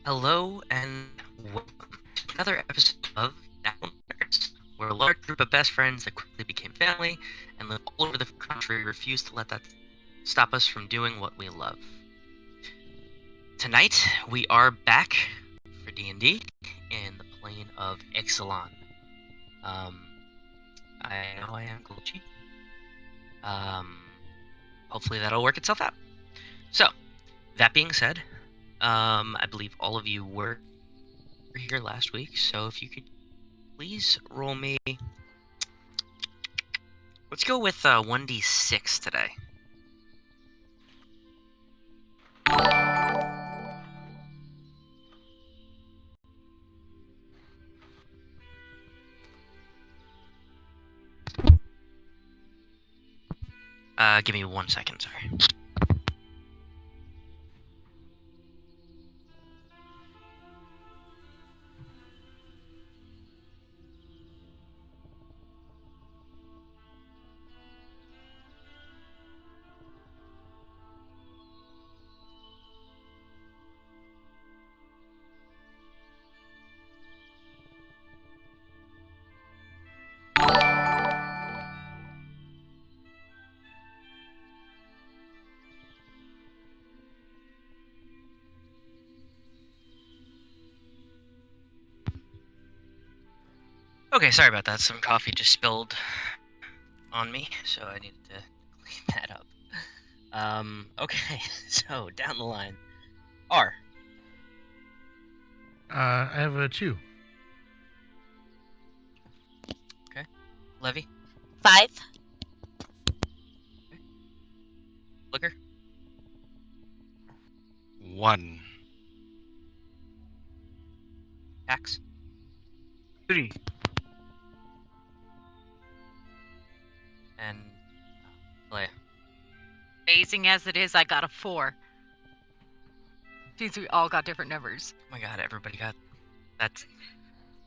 Hello and welcome to another episode of Embers, where a large group of best friends that quickly became family and live all over the country refuse to let that stop us from doing what we love. Tonight we are back for D&D in the plane of Ixalan. I know I am glitchy. Hopefully that'll work itself out. So, that being said, I believe all of you were here last week, so if you could please roll me. Let's go with 1d6 today. Give me 1 second, sorry. Okay, sorry about that. Some coffee just spilled on me, so I needed to clean that up. Okay, so down the line. R. I have a 2. Okay. Levy. 5. Flicker. 1. Pax. 3. And Calaia. Amazing as it is, I got a 4. Since we all got different numbers. Oh my god, everybody got... That's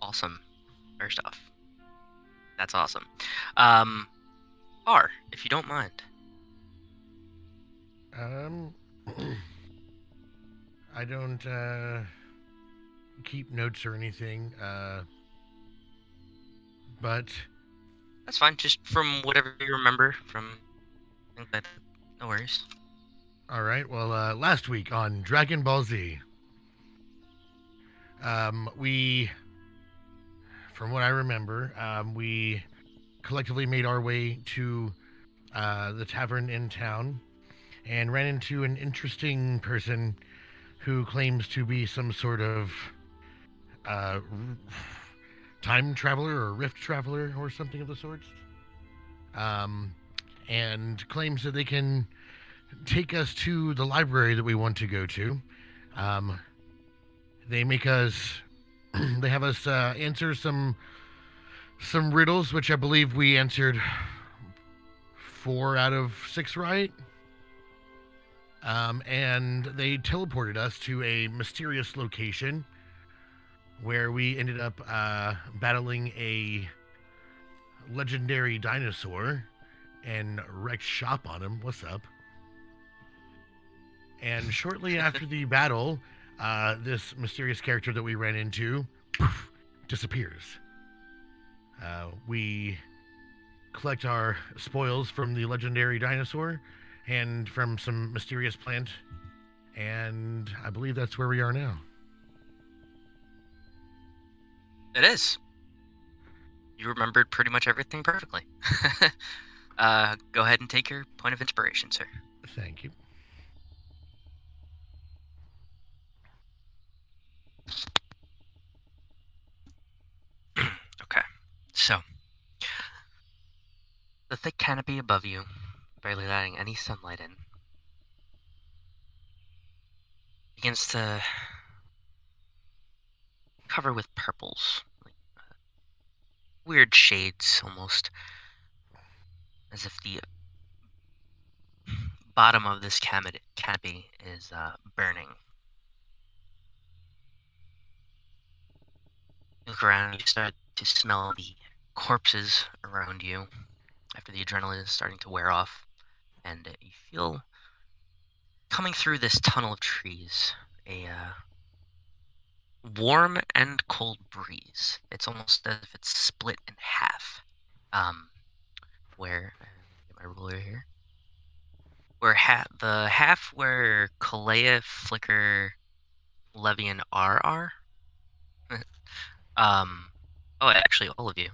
awesome. First off. That's awesome. R, if you don't mind. I don't keep notes or anything, but That's fine, just from whatever you remember from... No worries. all right. Well, last week on Dragon Ball Z, we, from what I remember, we collectively made our way to the tavern in town and ran into an interesting person who claims to be some sort of time traveler or rift traveler or something of the sorts, and claims that they can take us to the library that we want to go to. They make us, they have us answer some riddles, which I believe we answered 4 out of 6 right. And they teleported us to a mysterious location where we ended up battling a legendary dinosaur and wrecked shop on him. What's up? And shortly after the battle, this mysterious character that we ran into disappears. We collect our spoils from the legendary dinosaur and from some mysterious plant, and I believe that's where we are now. It is. You remembered pretty much everything perfectly. Go ahead and take your point of inspiration, sir. Thank you. Okay, so the thick canopy above you, barely letting any sunlight in, begins to cover with purples, like weird shades almost, as if the bottom of this canopy is burning. You look around, you start to smell the corpses around you after the adrenaline is starting to wear off, and you feel coming through this tunnel of trees a warm and cold breeze. It's almost as if it's split in half. Where get my ruler here. Where the half where Calaia, Flicker, Levi, and R are. Oh, actually, all of you.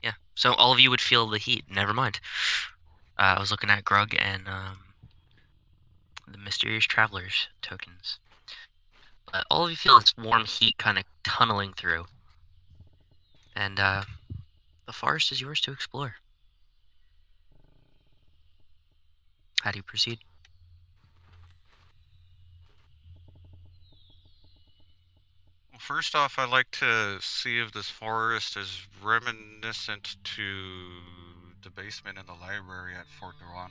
Yeah. So all of you would feel the heat. Never mind. I was looking at Grug and the mysterious travelers tokens. But all of you feel this warm heat kind of tunneling through, and the forest is yours to explore. How do you proceed? Well, first off, I'd like to see if this forest is reminiscent to the basement in the library at Fort Dewan.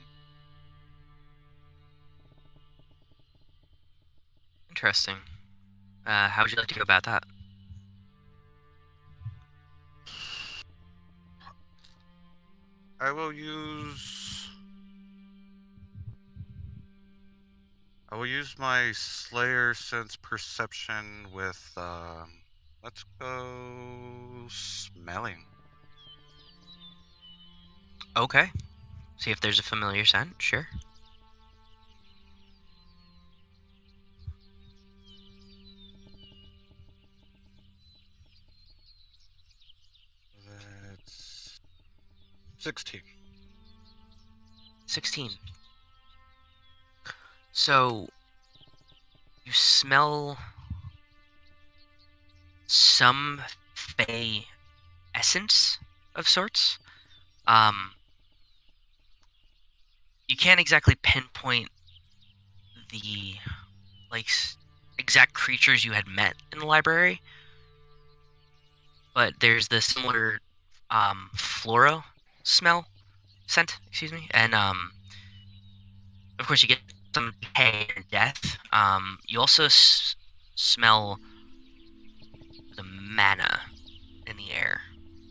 Interesting. How would you like to go about that? I will use my Slayer sense perception with let's go smelling. Okay. See if there's a familiar scent. Sure. That's 16. 16. So you smell some fey essence of sorts. You can't exactly pinpoint the like exact creatures you had met in the library, but there's the similar floral scent, excuse me, and of course you get some decay and death. You also smell the mana in the air,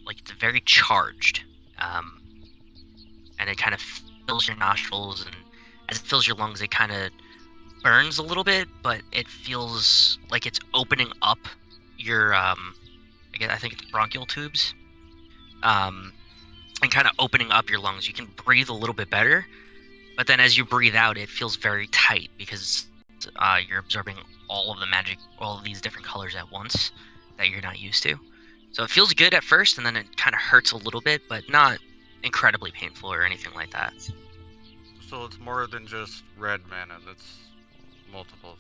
like it's very charged, and it kind of fills your nostrils, and as it fills your lungs, it kind of burns a little bit, but it feels like it's opening up your again, I think it's bronchial tubes, and kind of opening up your lungs. You can breathe a little bit better, but then as you breathe out, it feels very tight because you're absorbing all of the magic, all of these different colors at once that you're not used to. So it feels good at first, and then it kind of hurts a little bit, but not incredibly painful or anything like that. So it's more than just red mana, that's multiples.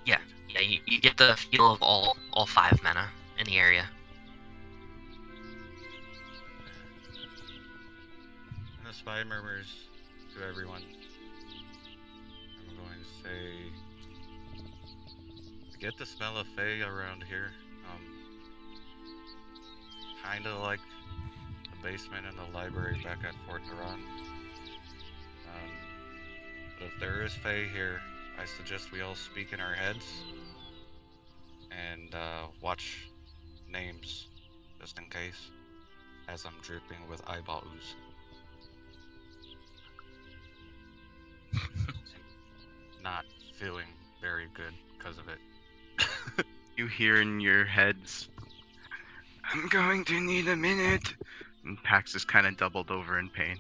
Yeah, you get the feel of all 5 mana in the area. And the spy murmurs to everyone. I'm going to say, I get the smell of Fae around here. Kinda like the basement and the library back at Fort Duran. But if there is Fae here, I suggest we all speak in our heads and watch names just in case, as I'm dripping with eyeball ooze. Not feeling very good because of it. You hear in your heads, I'm going to need a minute. And Pax is kind of doubled over in pain.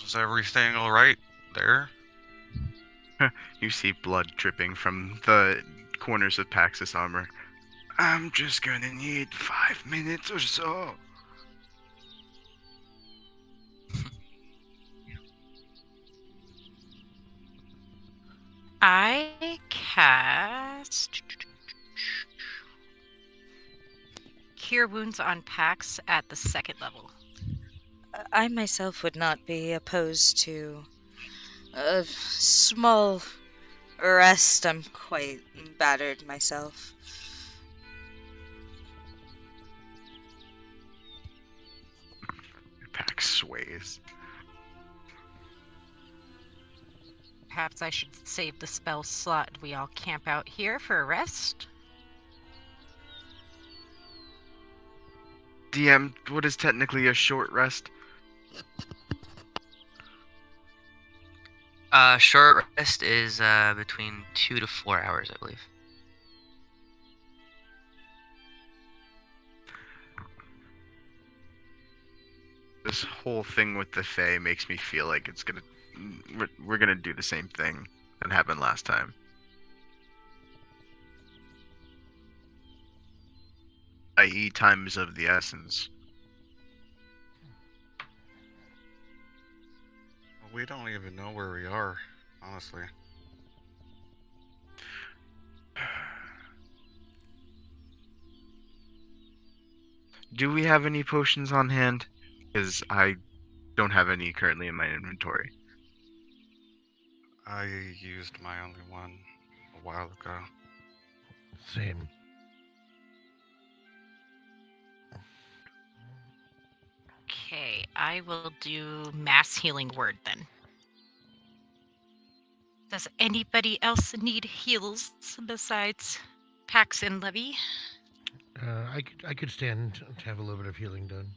Is everything alright there? You see blood dripping from the corners of Pax's armor. I'm just gonna need 5 minutes or so. I cast Cure Wounds on Pax at the 2nd level. I myself would not be opposed to a small rest. I'm quite battered myself. Pax sways. Perhaps I should save the spell slot. We all camp out here for a rest. DM, what is technically a short rest? Short rest is between 2 to 4 hours, I believe. This whole thing with the Fae makes me feel like it's gonna we're gonna do the same thing that happened last time. I.e., time is of the essence. We don't even know where we are, honestly. Do we have any potions on hand? Because I don't have any currently in my inventory. I used my only one a while ago. Same. Okay, I will do mass healing word then. Does anybody else need heals besides Pax and Levi? I could stand to have a little bit of healing done.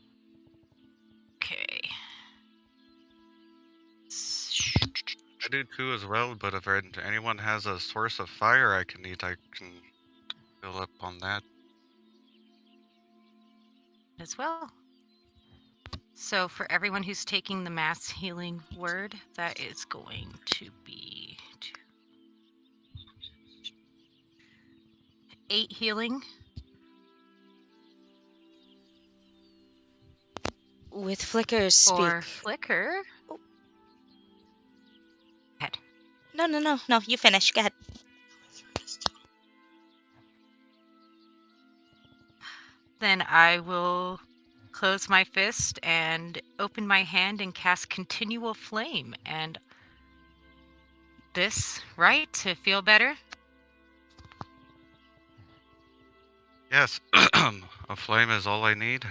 Okay. I do too as well, but if anyone has a source of fire I can fill up on that. As well. So for everyone who's taking the mass healing word, that is going to be 8 healing. With Flicker's For speak. Flicker. Oh. Head. No, you finish. Go ahead. Then I will close my fist and open my hand and cast Continual Flame. And this, right, to feel better? Yes, a flame is all I need.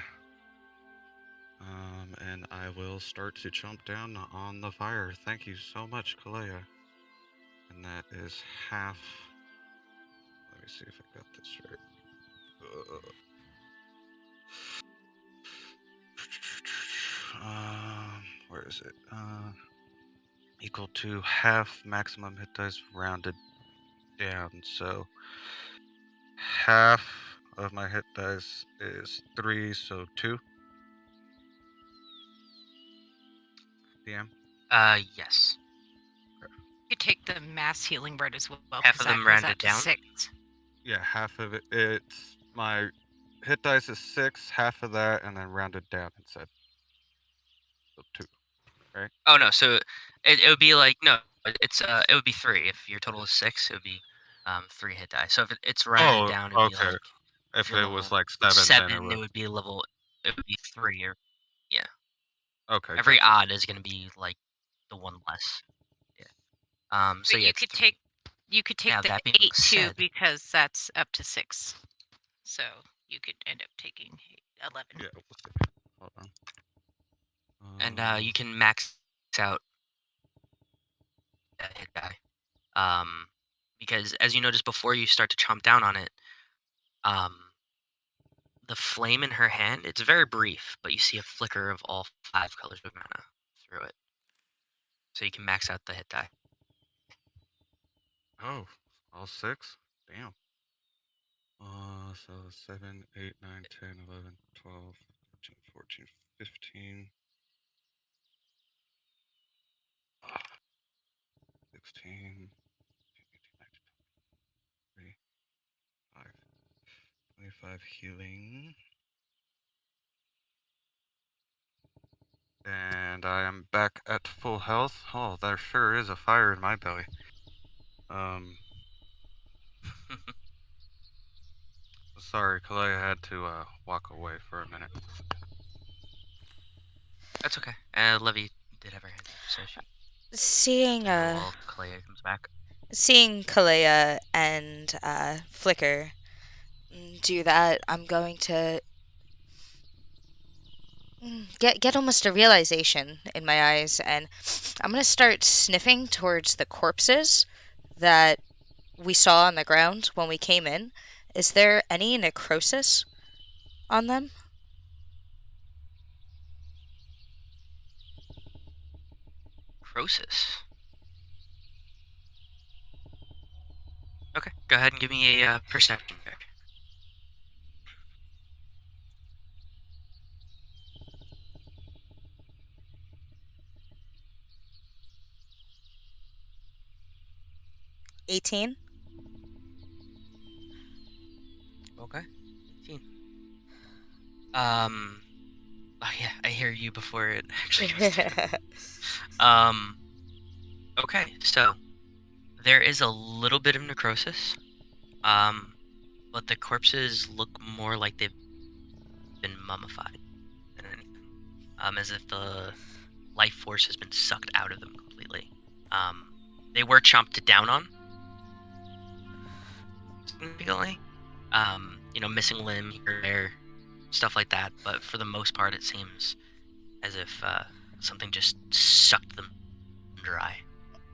And I will start to chomp down on the fire. Thank you so much, Calaia. And that is half. Let me see if I got this right. Where is it? Equal to half maximum hit dice rounded down. So half of my hit dice is 3, so 2. DM. Yes. You take the mass healing word as well. Half 'cause of that them goes rounded up to down? 6. Yeah, half of it. It's my hit dice is 6, half of that, and then rounded down instead. So 2. Oh no, so it would be like no, it would be 3. If your total is 6, it would be 3 hit die. So if it's rounded down, it'd be Okay. like If you're it was level like 7, then 7, it would be level. It would be 3 or yeah. Okay. Every Gotcha. odd is gonna be like the one less. Yeah. So But yeah, you it's could 3. take Now the that being 8 too, said, because that's up to 6. So you could end up taking 11. Yeah. We'll see. Hold on. and you can max out that hit die. Because as you noticed before you start to chomp down on it, the flame in her hand, it's very brief, but you see a flicker of all 5 colors of mana through it. So you can max out the hit die. Oh, all 6? Damn. So 7, 8, 9, 10, 11, 12, 13, 14, 15, 16, 3, 5, 25 healing. And I am back at full health. Oh, there sure is a fire in my belly. Sorry, Calaia had to walk away for a minute. That's okay. Levi did have her hand up, so she Seeing can go while Calaia comes back. Calaia and Flicker do that, I'm going to get almost a realization in my eyes, and I'm gonna start sniffing towards the corpses that we saw on the ground when we came in. Is there any necrosis on them? Croesus. Okay, go ahead and give me a perception check. $18. Okay. 18. Oh yeah, I hear you before it actually goes down. Okay, so there is a little bit of necrosis. But the corpses look more like they've been mummified than anything. As if the life force has been sucked out of them completely. They were chomped down on significantly. Missing limb here or there, stuff like that. But for the most part, it seems as if something just sucked them dry.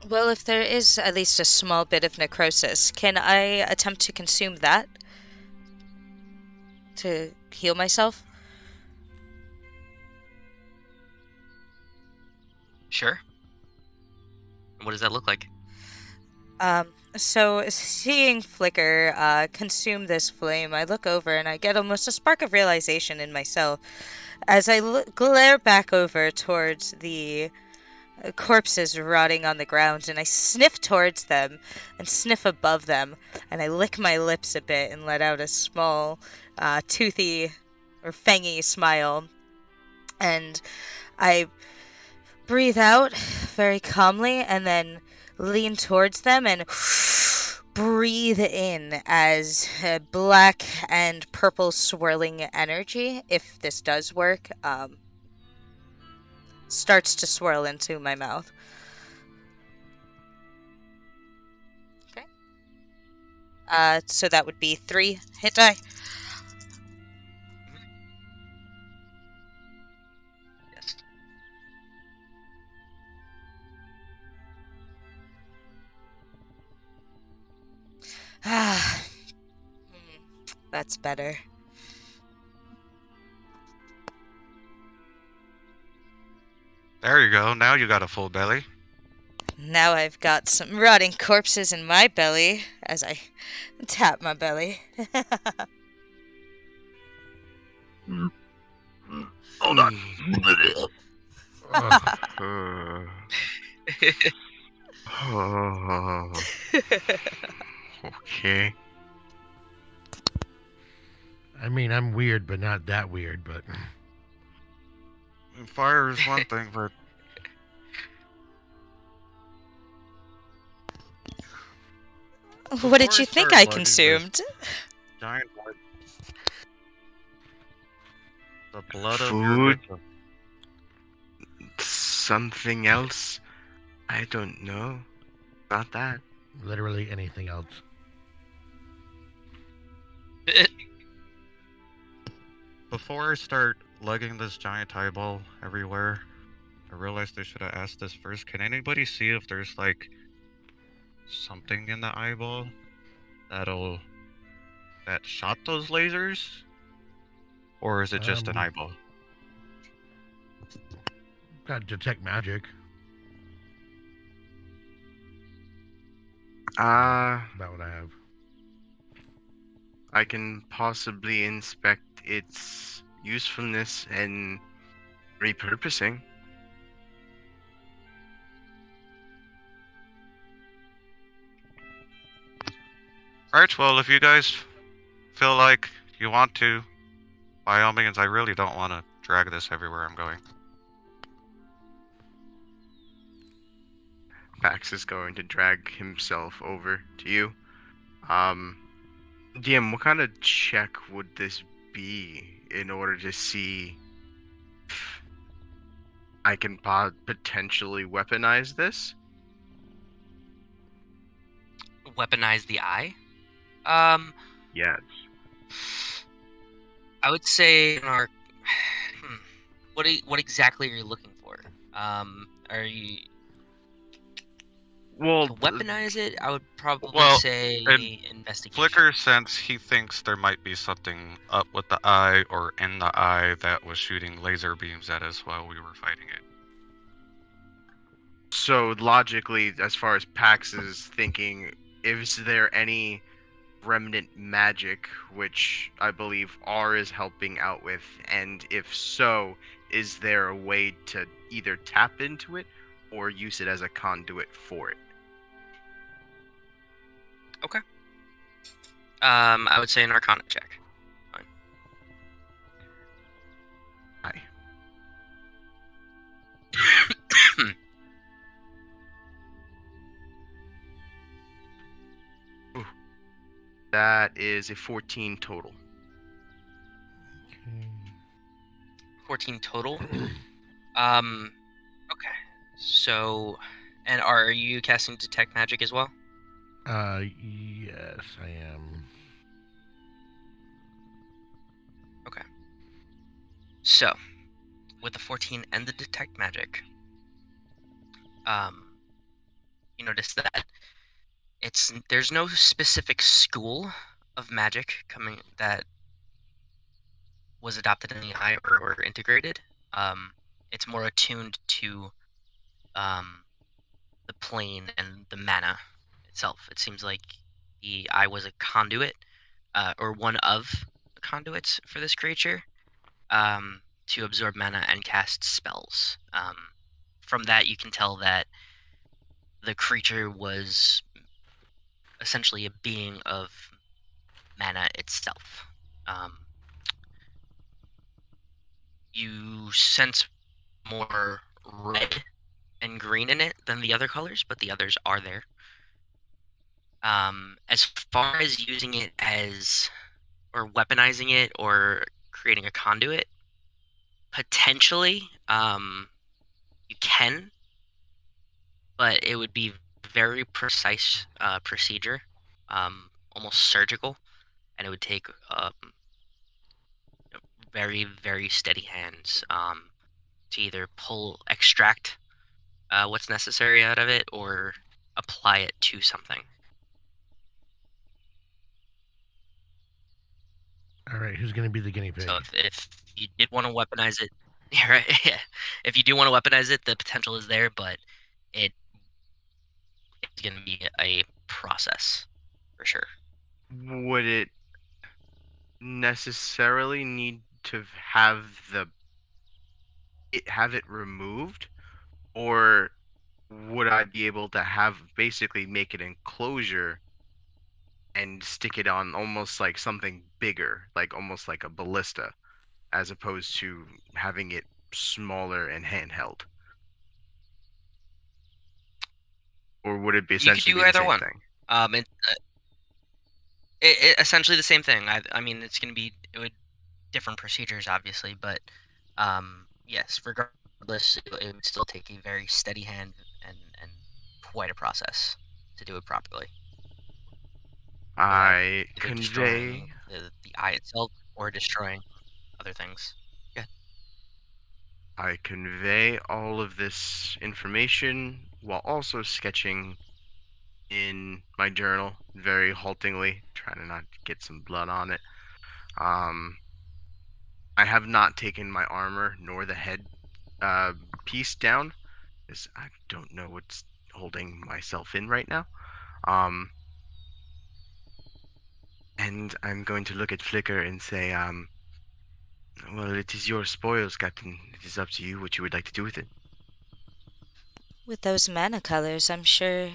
Well, if there is at least a small bit of necrosis, can I attempt to consume that to heal myself? Sure. What does that look like? So seeing Flicker consume this flame, I look over and I get almost a spark of realization in myself as I glare back over towards the corpses rotting on the ground, and I sniff towards them and sniff above them, and I lick my lips a bit and let out a small, toothy or fangy smile, and I breathe out very calmly and then lean towards them and breathe in as black and purple swirling energy, if this does work, starts to swirl into my mouth. Okay. So that would be 3 hit die. Yes. That's better. There you go. Now you got a full belly. Now I've got some rotting corpses in my belly as I tap my belly. Hold on. Okay. I mean, I'm weird, but not that weird. But Fire is one thing, but What did before you I think start I lugging this consumed? giant blood, the blood of your Food. victim. Something else? I don't know. Not that. literally anything else. Before I start lugging this giant eyeball everywhere, I realized I should have asked this first. Can anybody see if there's like something in the eyeball that shot those lasers? Or is it just an eyeball? Got detect magic. About what I have. I can possibly inspect its usefulness and repurposing. Alright, well, if you guys feel like you want to, by all means, I really don't want to drag this everywhere I'm going. Pax is going to drag himself over to you. DM, what kind of check would this be in order to see if I can potentially weaponize this? Weaponize the eye? Yes. I would say in our what exactly are you looking for? Are you Well, to weaponize it? I would probably Well, say in investigation. Flicker sense, he thinks there might be something up with the eye or in the eye that was shooting laser beams at us while we were fighting it. so logically, as far as Pax is thinking, is there any remnant magic which I believe R is helping out with? And if so, is there a way to either tap into it or use it as a conduit for it? I would say an Arcana check. Aye. Ooh. That is a 14 total. Okay. 14 total. Okay. So, and are you casting detect magic as well? Yes, I am. Okay. So, with the 14 and the detect magic, you notice that there's no specific school of magic coming that was adopted in the eye or integrated. It's more attuned to the plane and the mana itself. It seems like the eye was a conduit, or one of the conduits for this creature, to absorb mana and cast spells. From that, you can tell that the creature was essentially a being of mana itself. You sense more red and green in it than the other colors, but the others are there. As far as using it as, or weaponizing it, or creating a conduit, potentially, you can, but it would be very precise procedure, almost surgical, and it would take very, very steady hands to either extract what's necessary out of it, or apply it to something. All right, who's going to be the guinea pig? So if you did want to weaponize it, yeah, right, yeah. If you do want to weaponize it, the potential is there, but it's going to be a process for sure. Would it necessarily need to have it removed, or would I be able to basically make an enclosure and stick it on almost like something bigger, like almost like a ballista, as opposed to having it smaller and handheld? Or would it be You could essentially do be the either same one. thing? It essentially the same thing. I mean, it would different procedures, obviously, but yes, regardless, it would still take a very steady hand and quite a process to do it properly without I either convey destroying the eye itself or destroying other things. Yeah. I convey all of this information while also sketching in my journal very haltingly, trying to not get some blood on it. I have not taken my armor nor the head uh, piece down, because I don't know what's holding myself in right now. And I'm going to look at Flicker and say, well, it is your spoils, Captain. It is up to you what you would like to do with it. With those mana colors, I'm sure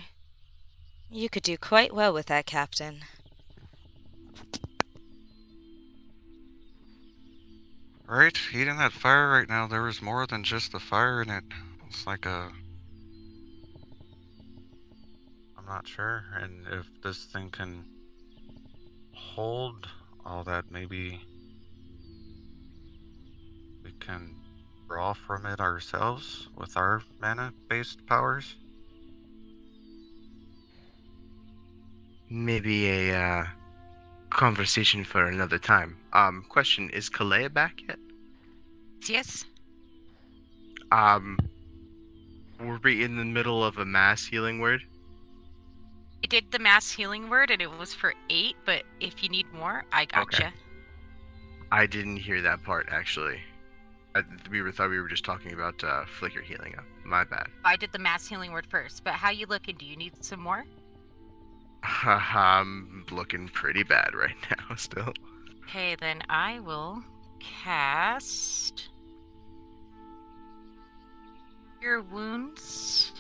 you could do quite well with that, Captain. Right? Eating that fire right now, there was more than just the fire in it. It's like I'm not sure. And if this thing can hold all that, maybe we can draw from it ourselves with our mana-based powers. Maybe a conversation for another time. Question, is Calaia back yet? Yes. Were we in the middle of a mass healing word? I did the mass healing word and it was for 8, but if you need more, I gotcha. Okay. I didn't hear that part, actually. Thought we were just talking about Flicker healing up. My bad. I did the mass healing word first, but how you looking? Do you need some more? I'm looking pretty bad right now still. Okay, then I will cast Cure Wounds.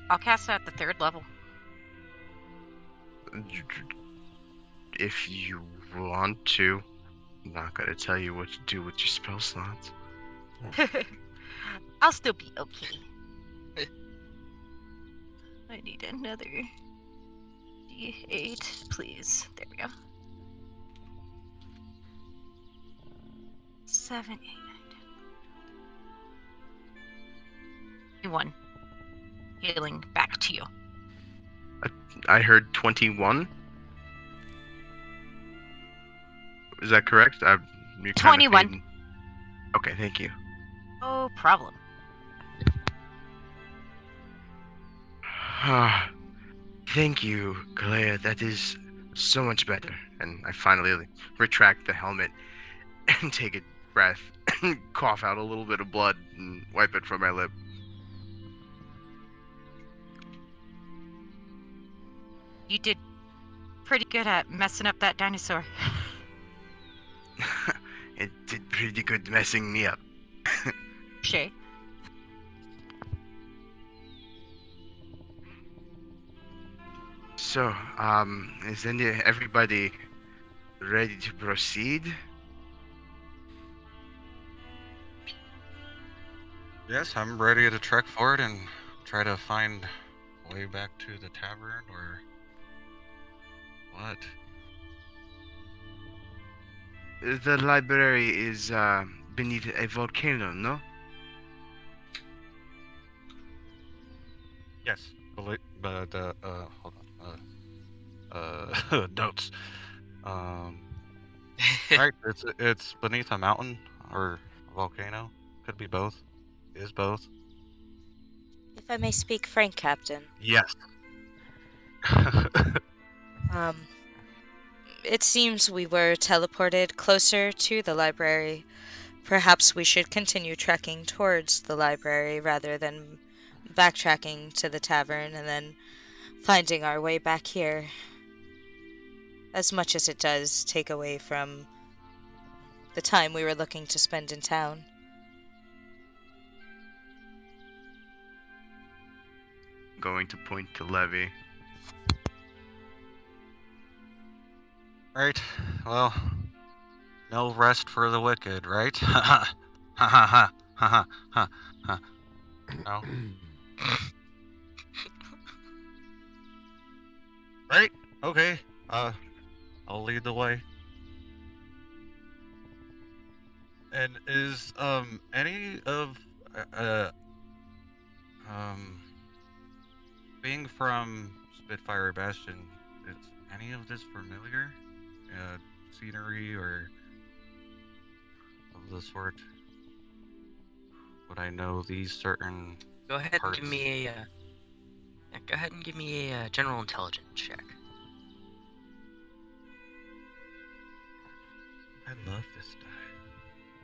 I'll cast it at the 3rd level. If you want to. I'm not gonna tell you what to do with your spell slots. I'll still be okay. I need another D8, please. There we go. 7, 8, 9, 10. 1. Healing back to you. I heard 21. Is that correct? You're kinda 21. fading. Okay, thank you. No problem. Thank you, Calaia. That is so much better. And I finally retract the helmet and take a breath and cough out a little bit of blood and wipe it from my lip. You did pretty good at messing up that dinosaur. It did pretty good messing me up. Shay. So, is everybody ready to proceed? Yes, I'm ready to trek forward and try to find a way back to the tavern, or what? The library is beneath a volcano, no? Yes, but hold on. Notes. Right, it's beneath a mountain or a volcano. Could be both. Is both. If I may speak frank, Captain, Yes. it seems we were teleported closer to the library. Perhaps we should continue trekking towards the library rather than backtracking to the tavern and then finding our way back here. As much as it does take away from the time we were looking to spend in town. Going to point to Levi. Right. Well, no rest for the wicked, right? Ha ha ha ha ha ha. No. Right. Okay. I'll lead the way. And is any of being from Spitfire Bastion, is any of this familiar? Scenery or of the sort? Would I know these certain Go ahead and parts? give me a go ahead and give me a general intelligence check. I love this die.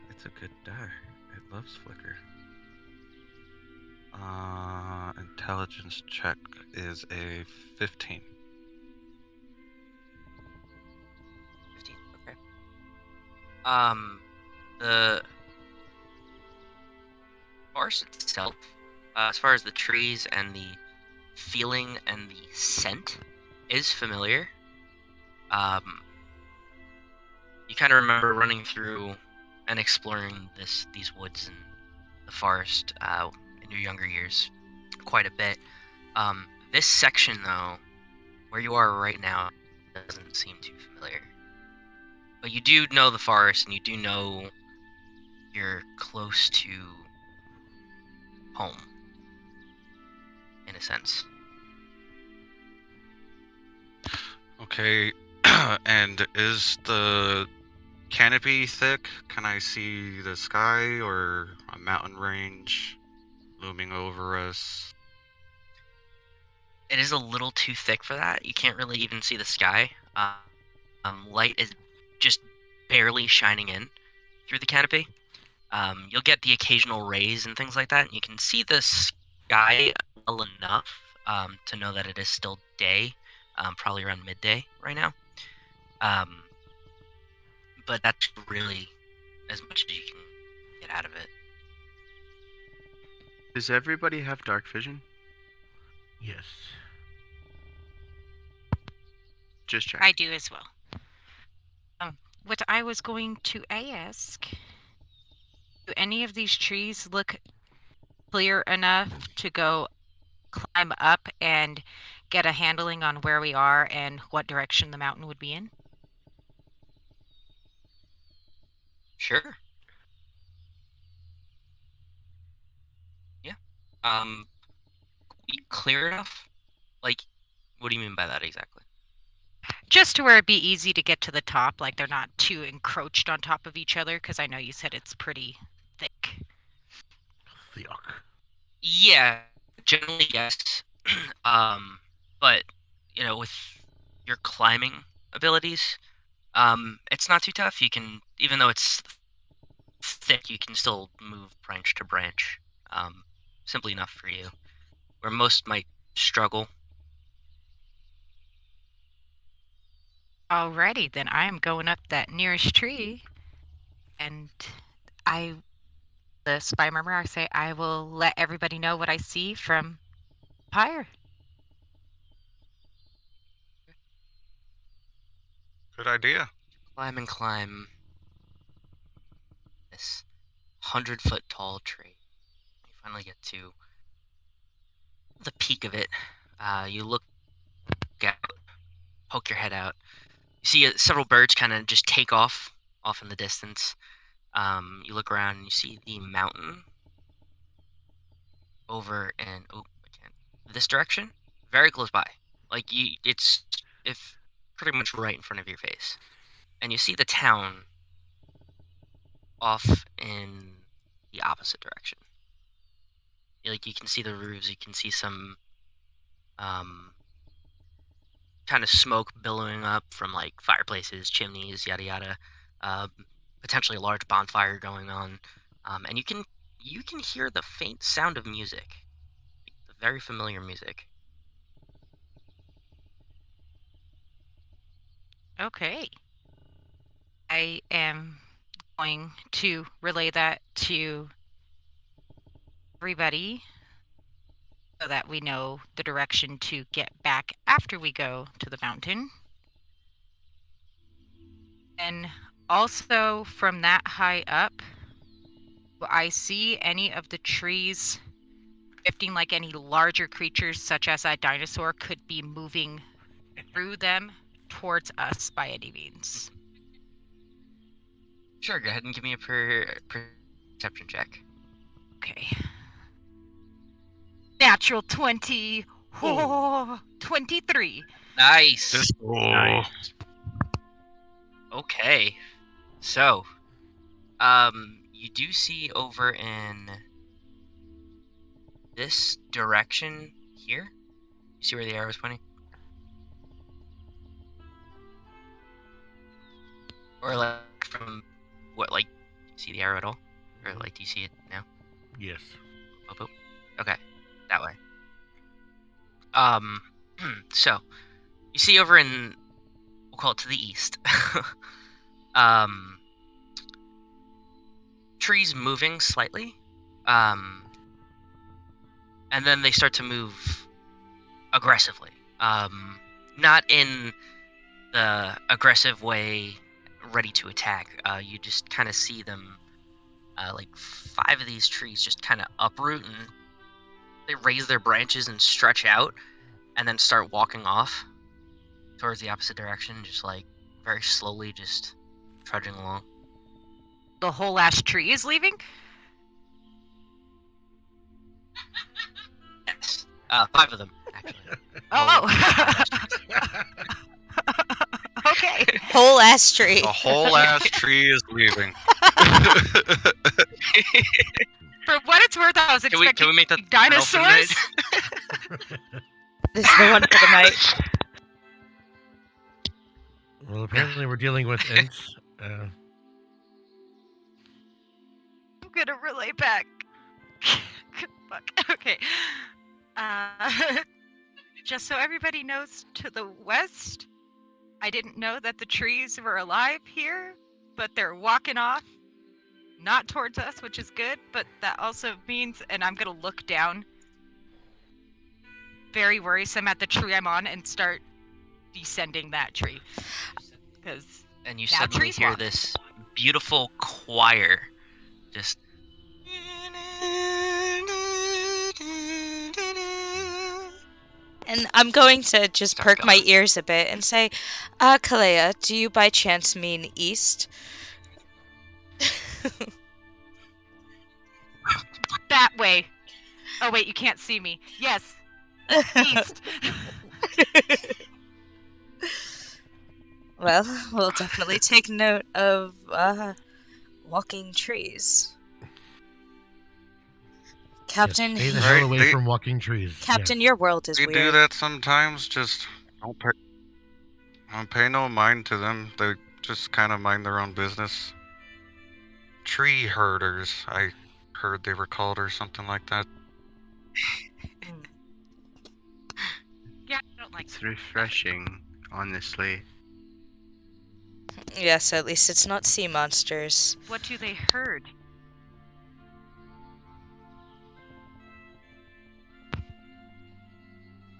It's a good die. It loves flicker. Intelligence check is a 15. 15. Okay. The forest itself, as far as the trees and the feeling and the scent, is familiar. You kind of remember running through and exploring these woods and the forest in your younger years quite a bit. This section, though, where you are right now, doesn't seem too familiar. But you do know the forest, and you do know you're close to home, in a sense. Okay, and is the canopy thick? Can I see the sky or a mountain range looming over us? It is a little too thick for that. You can't really even see the sky. Light is just barely shining in through the canopy. You'll get the occasional rays and things like that, and you can see the sky well enough to know that it is still day, probably around midday right now. But that's really as much as you can get out of it. Does everybody have dark vision? Yes. Just check. I do as well. What I was going to ask, do any of these trees look clear enough to go climb up and get a handling on where we are and what direction the mountain would be in? Sure. Yeah. Clear enough? Like, what do you mean by that exactly? Just to where it'd be easy to get to the top, like they're not too encroached on top of each other, because I know you said it's pretty thick. Theok. Yeah, generally yes. But with your climbing abilities, it's not too tough. You can, even though it's thick, you can still move branch to branch. Simply enough for you. Where most might struggle. Alrighty, then I am going up that nearest tree, and the spy murmur, I say, I will let everybody know what I see from higher. Good idea. Climb and climb this 100-foot tall tree. You finally get to the peak of it. You look out, poke your head out. You see several birds kind of just take off in the distance. You look around and you see the mountain over in this direction, very close by. Like it's pretty much right in front of your face, and you see the town off in the opposite direction. Like you can see the roofs, you can see some kind of smoke billowing up from like fireplaces, chimneys, yada yada. Uh, Potentially a large bonfire going on, and you can hear the faint sound of music, the very familiar music. Okay. I am going to relay that to everybody so that we know the direction to get back after we go to the mountain. And also from that high up, do I see any of the trees shifting like any larger creatures, such as a dinosaur, could be moving through them towards us by any means? Sure, go ahead and give me a perception check. Okay. Natural 20. Oh. 23. Nice. Nice. Okay. So, you do see over in this direction here. You see where the arrow is pointing? Or like from what, like, do you see the arrow at all? Or like, do you see it now? Yes. Boop, boop. Okay, that way. So you see over in, we'll call it to the east. Trees moving slightly. And then they start to move aggressively. Not in the aggressive way, ready to attack. You just kind of see them, like 5 of these trees just kind of uproot and they raise their branches and stretch out, and then start walking off towards the opposite direction, just like very slowly, just trudging along. The whole last tree is leaving? Yes, 5 of them actually. Oh. Okay. Whole ass tree. A whole ass tree is leaving. For what it's worth, I was Can we expecting make that dinosaurs. This is the one for the night. Well, apparently we're dealing with Ents. I'm gonna relay back. Fuck. Okay. Uh, just so everybody knows, to the west, I didn't know that the trees were alive here, but they're walking off, not towards us, which is good, but that also means, and I'm gonna look down, very worrisome at the tree I'm on, and start descending that tree. Because And you now suddenly trees hear walk. this beautiful choir just. And I'm going to just Start perk my going. ears a bit and say, Calaia, do you by chance mean east? That way. Oh wait, you can't see me. Yes, east. Well, we'll definitely take note of walking trees. Captain, Yes, stay the he- hell Right, away they- from walking trees. Captain, yes. your world is We do weird. that sometimes. Just don't pay no mind to them. They just kind of mind their own business. Tree herders, I heard they were called, or something like that. Yeah, I don't like. It's refreshing, honestly. Yes, at least it's not sea monsters. What do they herd?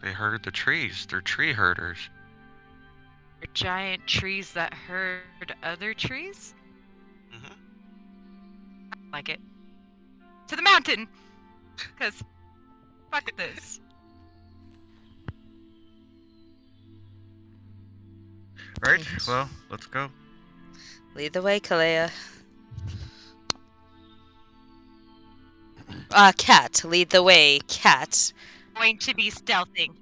They herd the trees. They're tree herders. They're giant trees that herd other trees? Mm-hmm. Like it. To the mountain! Because fuck this. Right. Well, let's go. Lead the way, Calaia. Cat, lead the way, cat. Going to be stealthing.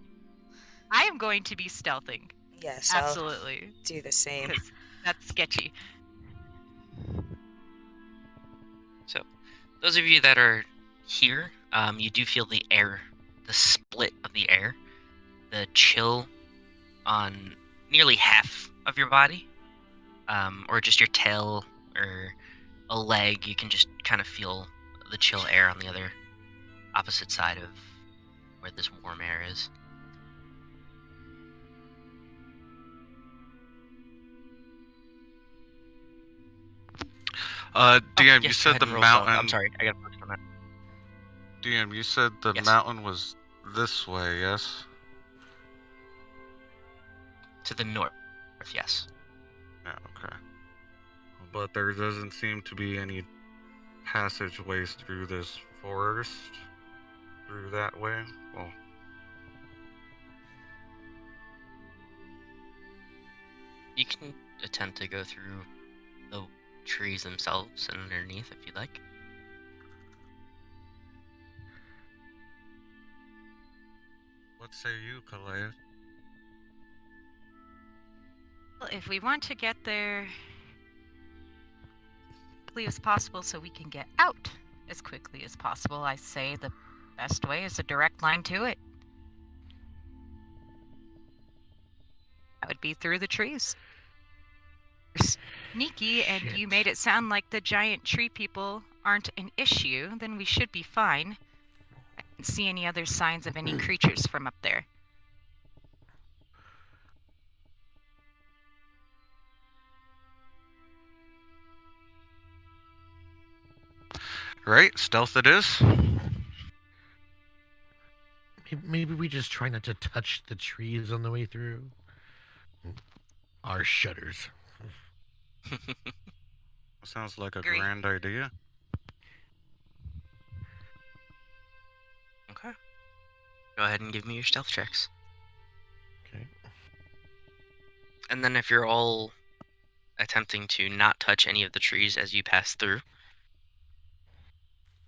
I am going to be stealthing. Yes, Absolutely. I'll do the same. Because that's sketchy. So, those of you that are here, you do feel the air, the split of the air, the chill on nearly half of your body, or just your tail or a leg. You can just kind of feel the chill air on the other opposite side of where this warm air is. DM, you yes, go said ahead the and roll stealth. mountain. I'm sorry, I got to on that. DM, you said the Yes. mountain was this way, yes? To the north, yes. Yeah, okay. But there doesn't seem to be any passageways through this forest. Through that way. Well, You can attempt to go through the trees themselves and underneath if you'd like. what say you, Calaia? Well, if we want to get there as quickly as possible so we can get out as quickly as possible, I say the best way is a direct line to it. That would be through the trees. Sneaky, and you Shit. made it sound like the giant tree people aren't an issue, then we should be fine. I didn't see any other signs of any creatures from up there. Right, stealth it is. Maybe we just try not to touch the trees on the way through. Our shudders. Sounds like a Agree. grand idea. Okay. Go ahead and give me your stealth checks. Okay. And then if you're all attempting to not touch any of the trees as you pass through,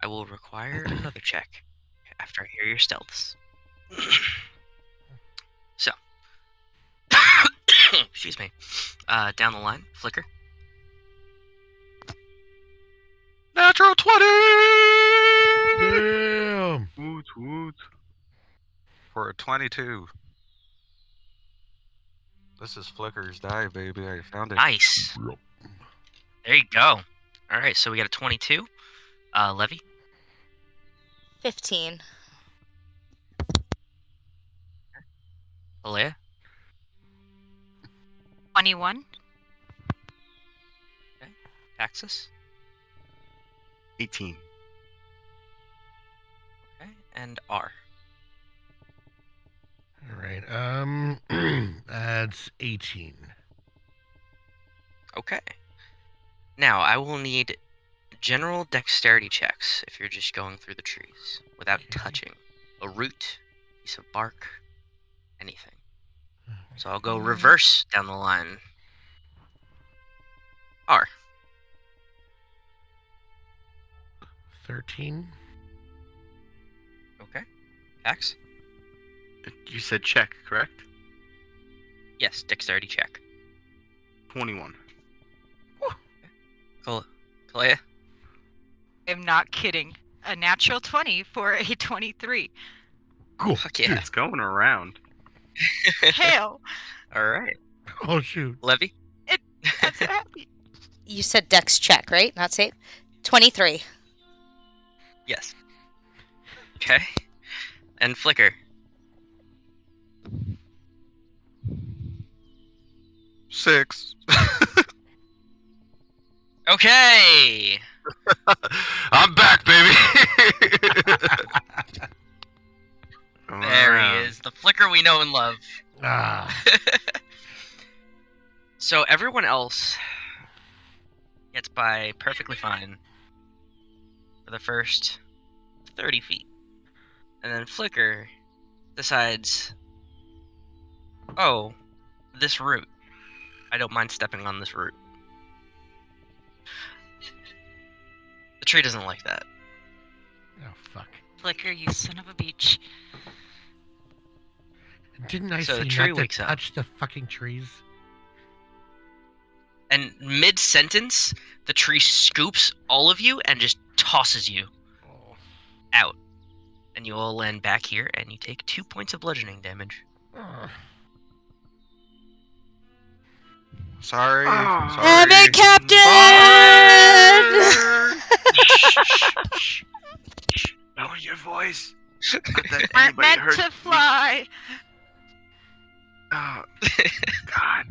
I will require another check after I hear your stealths. So, excuse me. Down the line, Flicker. Natural 20! Damn! Woot woot. For a 22. This is Flicker's die, baby. I found it. Nice. There you go. All right, so we got a 22. Levy. 15. Calaia? 21. Paxxus? 18. Okay. And R. All right. That's 18. Okay. Now, I will need general dexterity checks if you're just going through the trees without Okay. touching a root, piece of bark, anything. So I'll go reverse down the line. R. 13. Okay. Pax? You said check, correct? Yes, dexterity check. 21. Calaia? I'm not kidding. A natural 20 for a 23. Cool. Fuck yeah. It's going around. Hell, Alright. Oh shoot. Levy? I'm so happy. You said dex check, right? Not save? 23. Yes. Okay. And Flicker? 6. Okay! I'm back, baby. Going There around. he is. The Flicker we know and love. Ah. So everyone else gets by perfectly fine for the first 30 feet. And then Flicker decides, oh, this root. I don't mind stepping on this root. The tree doesn't like that. Oh fuck. Flicker, you son of a bitch. Didn't I So the say tree not to wakes up. touch the fucking trees? And mid-sentence, the tree scoops all of you and just tosses you Oh. out. And you all land back here, and you take 2 points of bludgeoning damage. Ugh. Sorry. Ah. Sorry. Damn it, Captain! Lower your voice. Not that We're anybody meant heard to me. fly. Oh, God.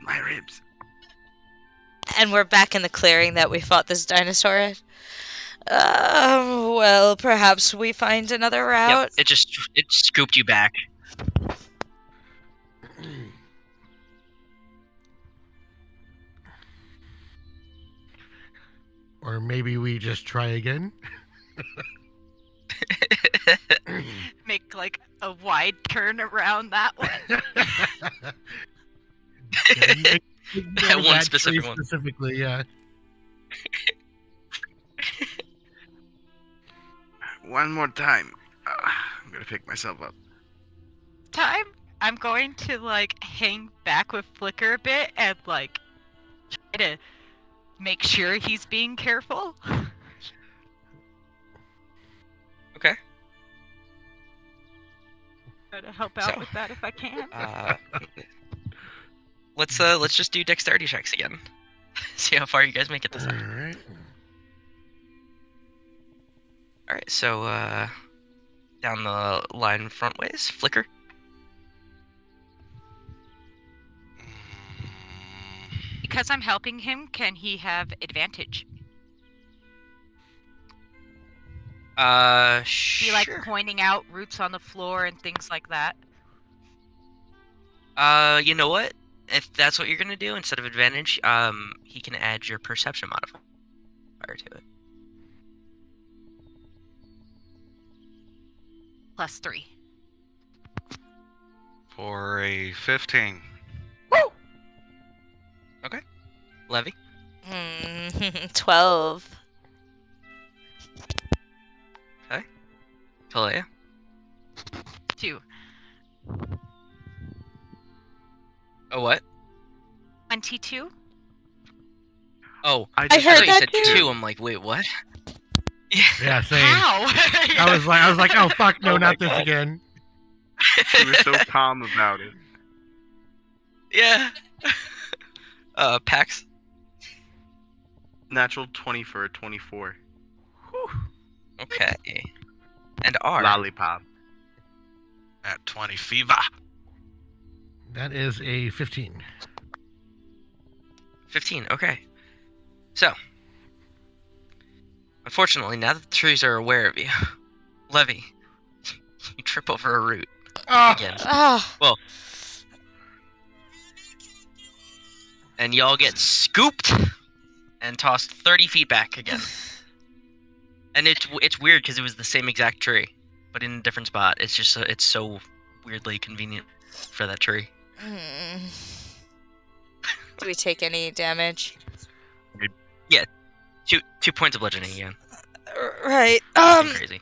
My ribs. And we're back in the clearing that we fought this dinosaur at. Well, perhaps we find another route. Yep, it scooped you back. Or maybe we just try again. Make like a wide turn around that one. Ignore One that specific tree one. Specifically, yeah. One more time. I'm gonna pick myself up. Time, I'm going to like hang back with Flicker a bit and like try to make sure he's being careful. Okay. Try to help out So, with that if I can. Let's just do dexterity checks again. See how far you guys make it this time. Alright. Alright, so down the line front ways, Flicker. Because I'm helping him, can he have advantage? Be like Sure. pointing out roots on the floor and things like that. You know what? If that's what you're gonna do instead of advantage, he can add your perception modifier to it. +3. For a 15. Levy. 12. Calaia. 2. Oh, what? 22. Oh, I I heard thought you that said too. 2. I'm like, wait, what? Yeah, same. How? I was like, oh fuck, no, Oh my not this God. again. She was so calm about it. Yeah. Pax. Natural 20 for a 24. Whew. Okay. And R. Lollipop. At 20 fever. That is a 15. 15. Okay. So, unfortunately, now that the trees are aware of you, Levi, you trip over a root again. Ah, Well, and y'all get scooped and tossed 30 feet back again. And it's weird because it was the same exact tree, but in a different spot. It's just it's so weirdly convenient for that tree. mm. Do we take any damage? 2 points of bludgeoning again. Right. Nothing crazy.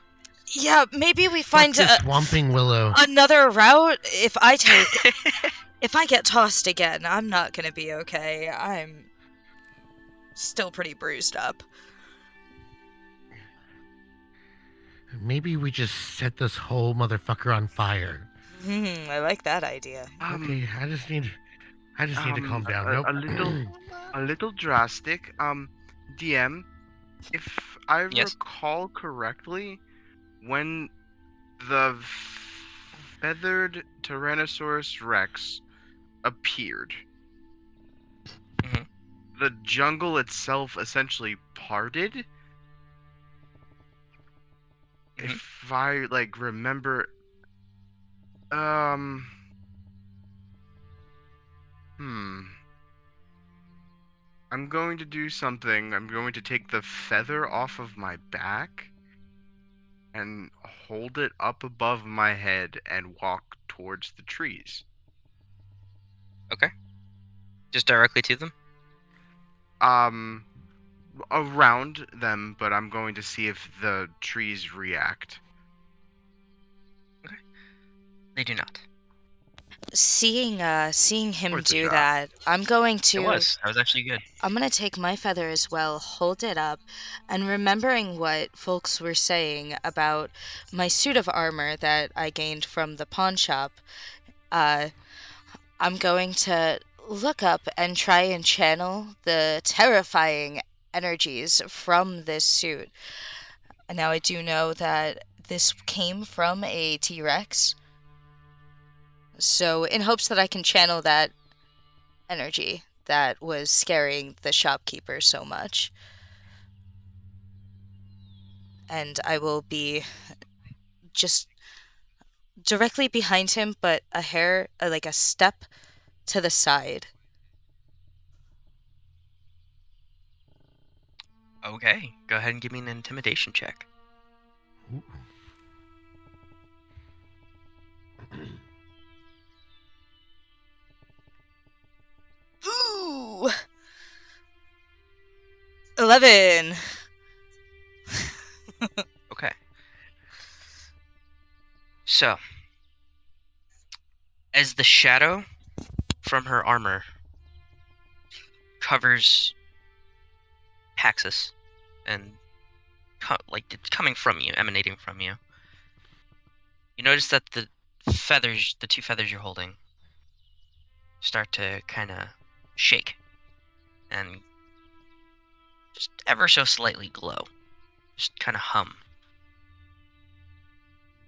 Yeah, maybe we Fuck find this Swamping Willow. another route. If I get tossed again, I'm not gonna be okay. I'm still pretty bruised up. Maybe we just set this whole motherfucker on fire. I like that idea. Okay, I just need to calm down. Nope. A little drastic. DM, if I Yes. recall correctly, when the feathered Tyrannosaurus Rex appeared, Mhm. the jungle itself essentially parted. Mhm. If I remember, I'm going to do something. I'm going to take the feather off of my back and hold it up above my head and walk towards the trees. Okay. Just directly to them. Around them, but I'm going to see if the trees react. They do not. Seeing him Worth a do shot. that, I'm going It to was. That was actually good. I'm gonna take my feather as well, hold it up, and remembering what folks were saying about my suit of armor that I gained from the pawn shop, I'm going to look up and try and channel the terrifying energies from this suit. And now I do know that this came from a T-Rex. So in hopes that I can channel that energy that was scaring the shopkeeper so much. And I will be just directly behind him, but a hair, like a step to the side. Okay. Go ahead and give me an intimidation check. Ooh. Ooh! 11! Okay. So, as the shadow from her armor covers Paxxus and it's coming from you, emanating from you, you notice that the two feathers you're holding, start to kind of shake and just ever so slightly glow, just kind of hum.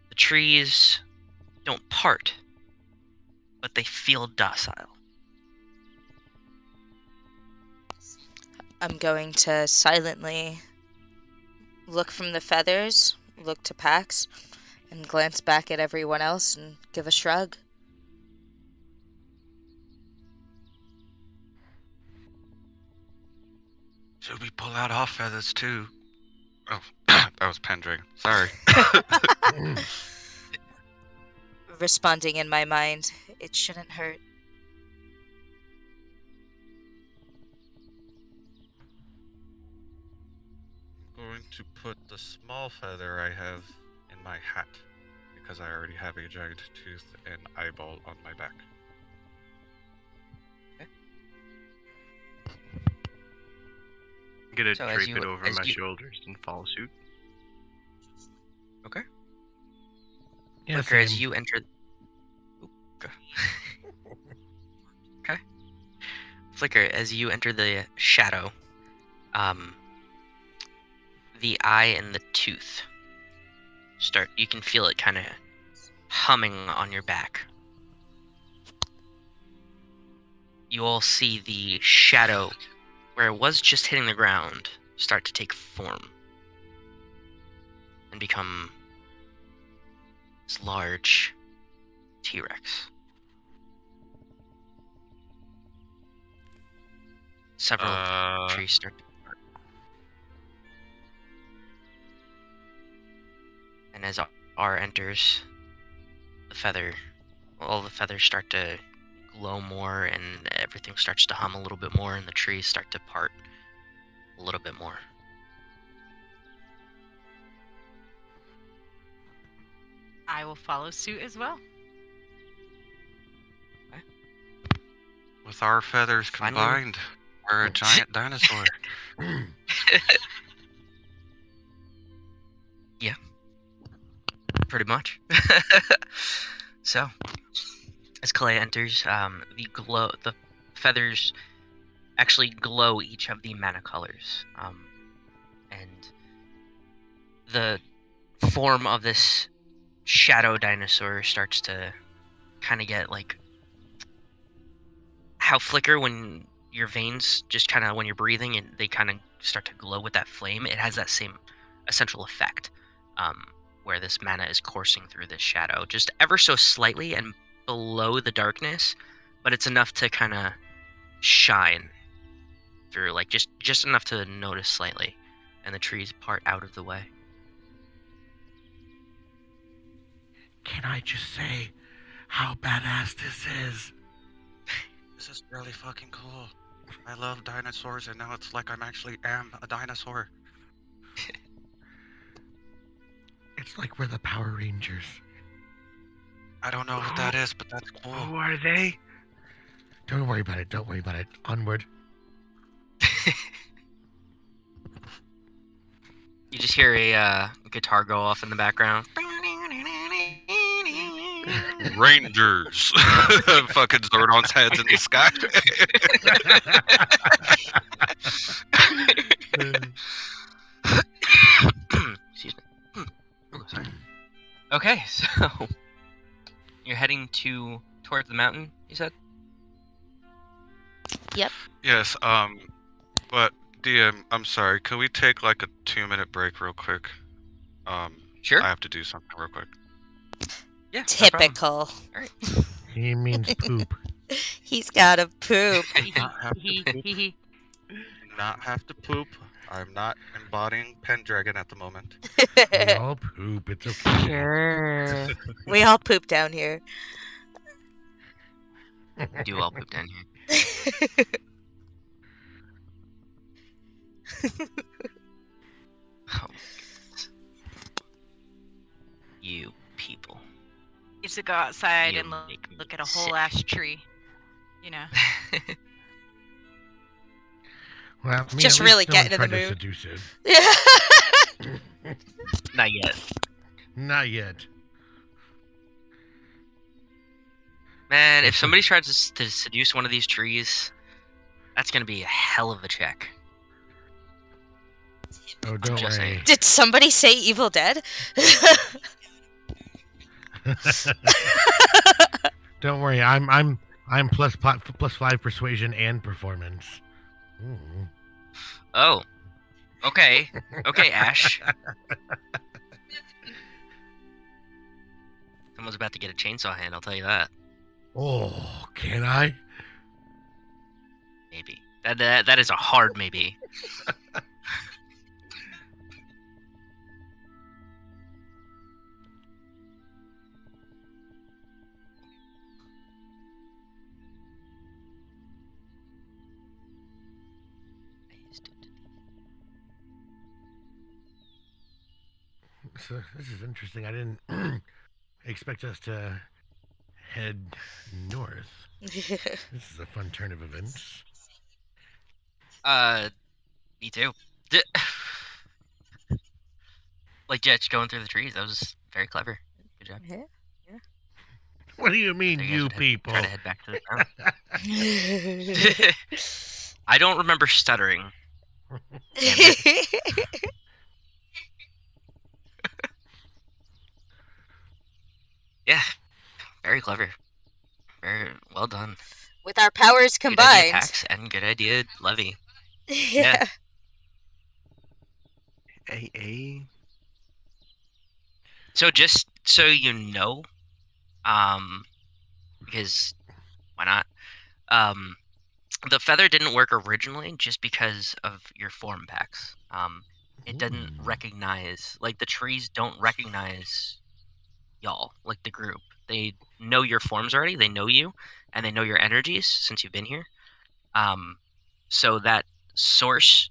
The trees don't part, but they feel docile. I'm going to silently look from the feathers, look to Pax, and glance back at everyone else and give a shrug. Should we pull out our feathers too? Oh, that was Pendragon. Sorry. Responding in my mind, it shouldn't hurt. I'm going to put the small feather I have in my hat because I already have a giant tooth and eyeball on my back. I'm gonna So drape it over my shoulders and follow suit. Okay. Yeah, Winkler, as same. you enter. Okay. Flicker, as you enter the shadow, the eye and the tooth you can feel it kind of humming on your back. You all see the shadow where it was just hitting the ground start to take form and become this large T-Rex. Several trees start to part. And as R enters, all the feathers start to glow more, and everything starts to hum a little bit more, and the trees start to part a little bit more. I will follow suit as well. With our feathers Finally. combined, we're a giant dinosaur. Yeah, pretty much. So, as Calaia enters, the feathers actually glow each of the mana colors, and the form of this shadow dinosaur starts to kind of get like how flicker when your veins just kind of when you're breathing and they kind of start to glow with that flame. It has that same essential effect, where this mana is coursing through this shadow just ever so slightly and below the darkness, but it's enough to kind of shine through, like just enough to notice slightly, and the trees part out of the way. Can I just say how badass this is? This is really fucking cool. I love dinosaurs, and now it's like I'm actually am a dinosaur. It's like we're the Power Rangers. I don't know what that is, but that's cool. Who are they? Don't worry about it. Don't worry about it. Onward. You just hear a guitar go off in the background. Rangers. Fucking Zordon's heads in the sky. Excuse me. Oh, sorry. Okay, so you're heading towards the mountain, you said? Yes, but DM, I'm sorry, could we take like a 2-minute break real quick? Sure. I have to do something real quick. Yeah. No problem. Typical. He means poop. He's gotta poop. Not have to poop. I'm not embodying Pendragon at the moment. We all poop. It's okay. Sure. We all poop down here. We do all poop down here. Oh, my goodness. You people. Used to go outside You and make me look at a sick. whole ass tree. You know. Well, me Just at least really no one get in the tried to mood. seduce it. Yeah. Not yet. Not yet. Man, if somebody tries to seduce one of these trees, that's gonna be a hell of a check. Oh, don't just worry. saying. Did somebody say Evil Dead? Don't worry. I'm plus 5 persuasion and performance. Ooh. Oh. Okay. Okay, Ash. Someone's about to get a chainsaw hand, I'll tell you that. Oh, can I? Maybe. That is a hard maybe. So this is interesting. I didn't expect us to head north. This is a fun turn of events. Me too. Like Jetch going through the trees, that was very clever. Good job. What do you mean, So you guys you would people? try to head back to the town. I don't remember stuttering. Yeah, very clever. Very well done. With our powers Good idea, combined. Pax, and good idea, Levy. Yeah. A. So just so you know, because why not? The feather didn't work originally just because of your form, Pax. It didn't recognize, like, the trees don't recognize y'all, like the group. They know your forms already. They know you, and they know your energies since you've been here. So that source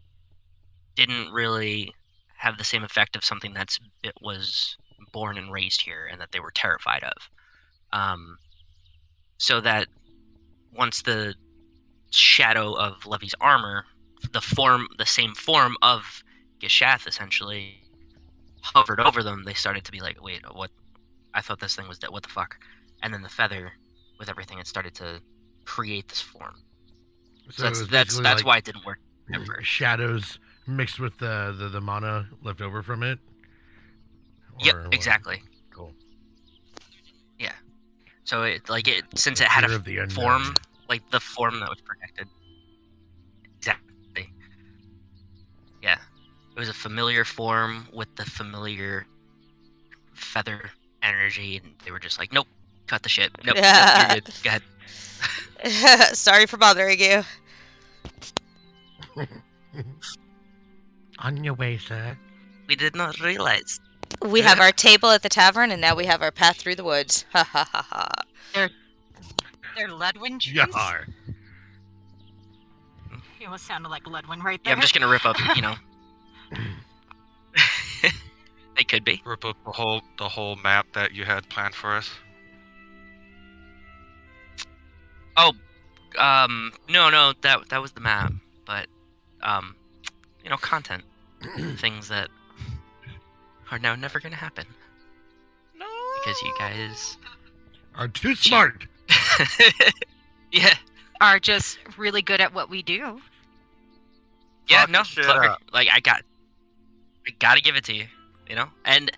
didn't really have the same effect of something it was born and raised here and that they were terrified of. So that once the shadow of Levy's armor, the same form of Gishath essentially hovered over them, they started to be like, wait, what? I thought this thing was dead. What the fuck? And then the feather, with everything, it started to create this form. So that's it was that's basically that's like why it didn't work at first. shadows mixed with the mana left over from it. Yep, Or what? exactly. Cool. Yeah. So since The it had fear a of the unknown. form, like the form that was protected. Exactly. Yeah. It was a familiar form with the familiar feather energy, and they were just like, nope, cut the shit. Nope, you're good. Go ahead. Sorry for bothering you. On your way, sir. We did not realize. We have our table at the tavern, and now we have our path through the woods. Ha ha ha ha. They're Ludwin trees. Yar. You almost sounded like Ludwin right Yeah, there. I'm just gonna rip up, They could be. Rip up the whole map that you had planned for us. Oh, no, that was the map, but content, things that are now never gonna happen. No. Because you guys Are too smart. Yeah. Are just really good at what we do. Yeah, Talking no, shit clever. up. Like I gotta give it to you, And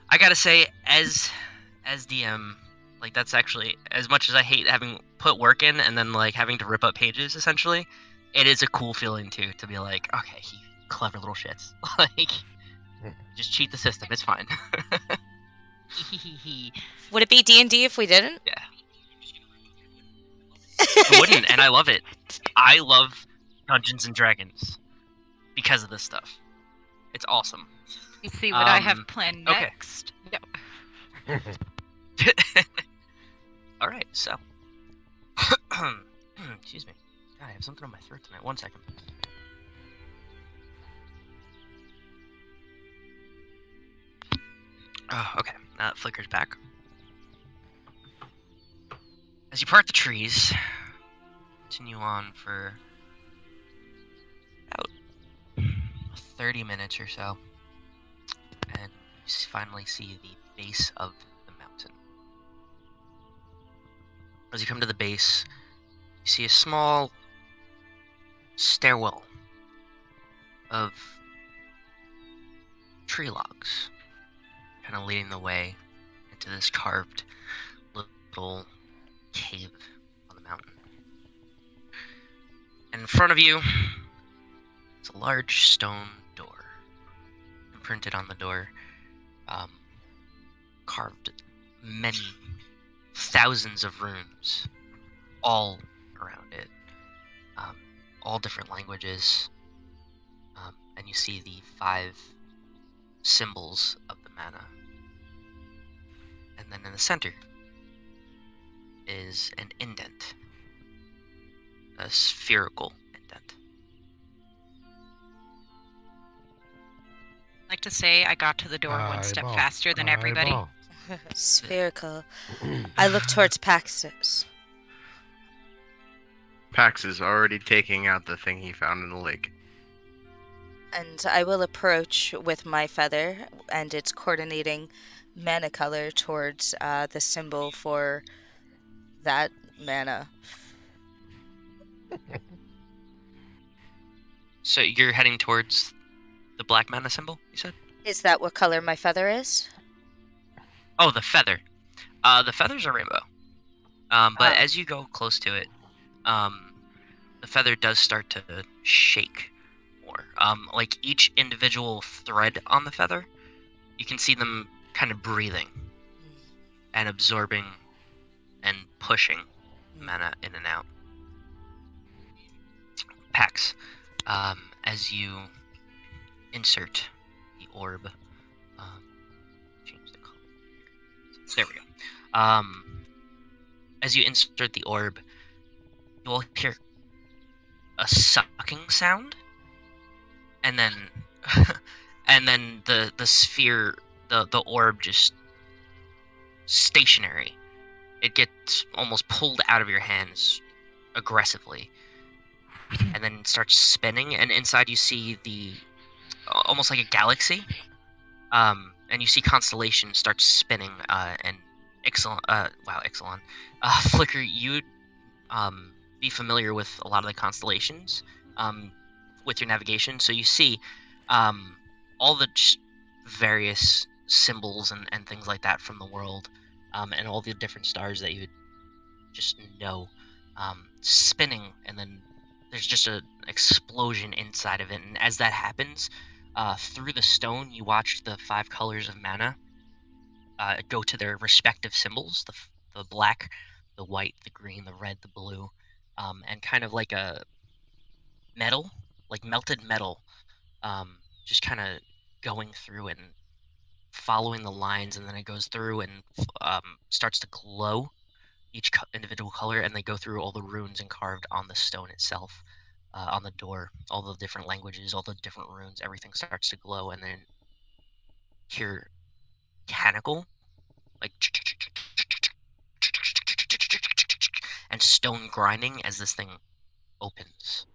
I gotta say, as DM, like that's actually, as much as I hate having put work in and then like having to rip up pages, essentially, it is a cool feeling too to be like, okay, you clever little shits. Like, just cheat the system. It's fine. Would it be D&D if we didn't? Yeah. It wouldn't, and I love it. I love Dungeons and Dragons because of this stuff. It's awesome. You see what I have planned okay. next? No. All right, so. Excuse me. God, I have something on my throat tonight. 1 second. Oh, okay. Now it flickers back. As you part the trees, continue on for about 30 minutes or so, and you finally see the base of the mountain. As you come to the base, you see a small stairwell of tree logs, kind of leading the way into this carved little cave on the mountain. And in front of you, it's a large stone door. Imprinted on the door, carved many thousands of runes all around it, all different languages, and you see the 5 symbols of the mana. And then in the center is an indent, a spherical indent. I'd like to say I got to the door one step Eyeball. faster than everybody. Eyeball. Spherical. I look towards Paxxus. Pax is already taking out the thing he found in the lake. And I will approach with my feather and its coordinating mana color towards the symbol for that mana. So you're heading towards the black mana symbol, you said? Is that what color my feather is? Oh, the feather. The feathers are rainbow. But as you go close to it, the feather does start to shake more. Like each individual thread on the feather, you can see them kind of breathing and absorbing and pushing mana in and out. Pax, as you insert the orb, change the color. There we go. As you insert the orb, you will hear a sucking sound, and then, and then the sphere, the orb just stationary. It gets almost pulled out of your hands aggressively, and then starts spinning. And inside you see the almost like a galaxy. And you see constellations start spinning. And Ixalan, Flicker, you'd be familiar with a lot of the constellations with your navigation. So you see all the various symbols and things like that from the world, and all the different stars that you would just know spinning, and then there's just an explosion inside of it. And as that happens, through the stone, you watch the 5 colors of mana go to their respective symbols: the black, the white, the green, the red, the blue, and kind of like a metal, like melted metal, just kind of going through and following the lines, and then it goes through and starts to glow each individual color, and they go through all the runes and carved on the stone itself, on the door, all the different languages, all the different runes, everything starts to glow, and then hear mechanical, like, and stone grinding as this thing opens.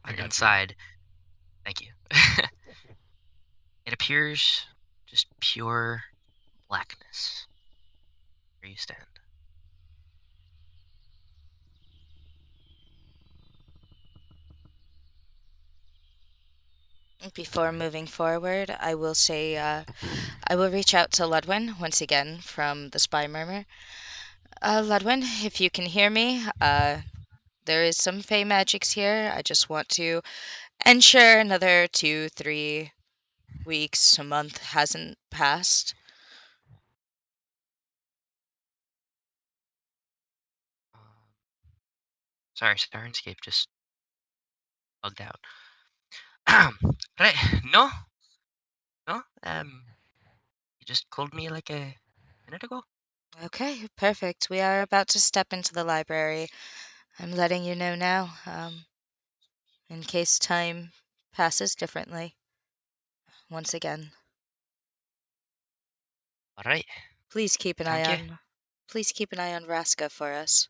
And inside, thank you. It appears just pure blackness where you stand. Before moving forward, I will say I will reach out to Ludwin once again from the Spy Murmur. Ludwin, if you can hear me, there is some Fey magics here. I just want to ensure another 2, 3 weeks, a month hasn't passed. Sorry, Sirenscape just bugged out. Right, no, you just called me like a minute ago. Okay, perfect. We are about to step into the library. I'm letting you know now, in case time passes differently. Once again, All right, please keep an eye thank you. on. Please keep an eye on Raska for us.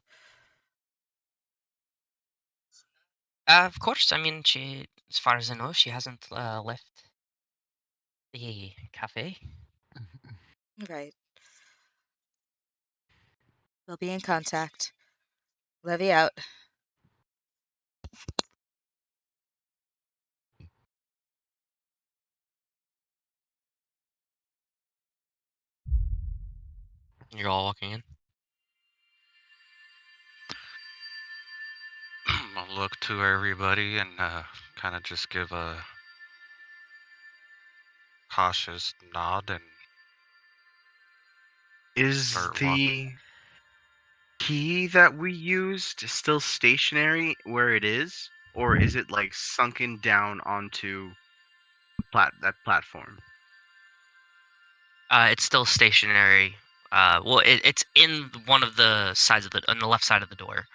Of course. I mean, she, as far as I know, she hasn't left the cafe. Right. We'll be in contact. Levy out. You're all walking in. I'll look to everybody and kind of just give a cautious nod and Is start the walking. key that we used still stationary where it is, or is it like sunken down onto that platform? It's still stationary. Well, it's in one of the sides of on the left side of the door.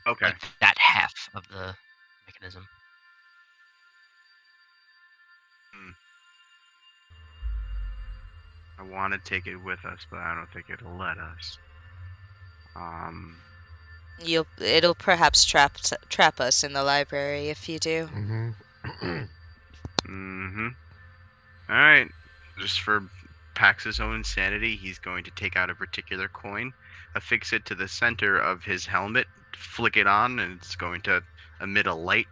Okay. Like that half of the mechanism. I want to take it with us, but I don't think it'll let us. It'll perhaps trap us in the library if you do. All right. Just for Pax's own insanity, he's going to take out a particular coin, affix it to the center of his helmet, flick it on, and it's going to emit a light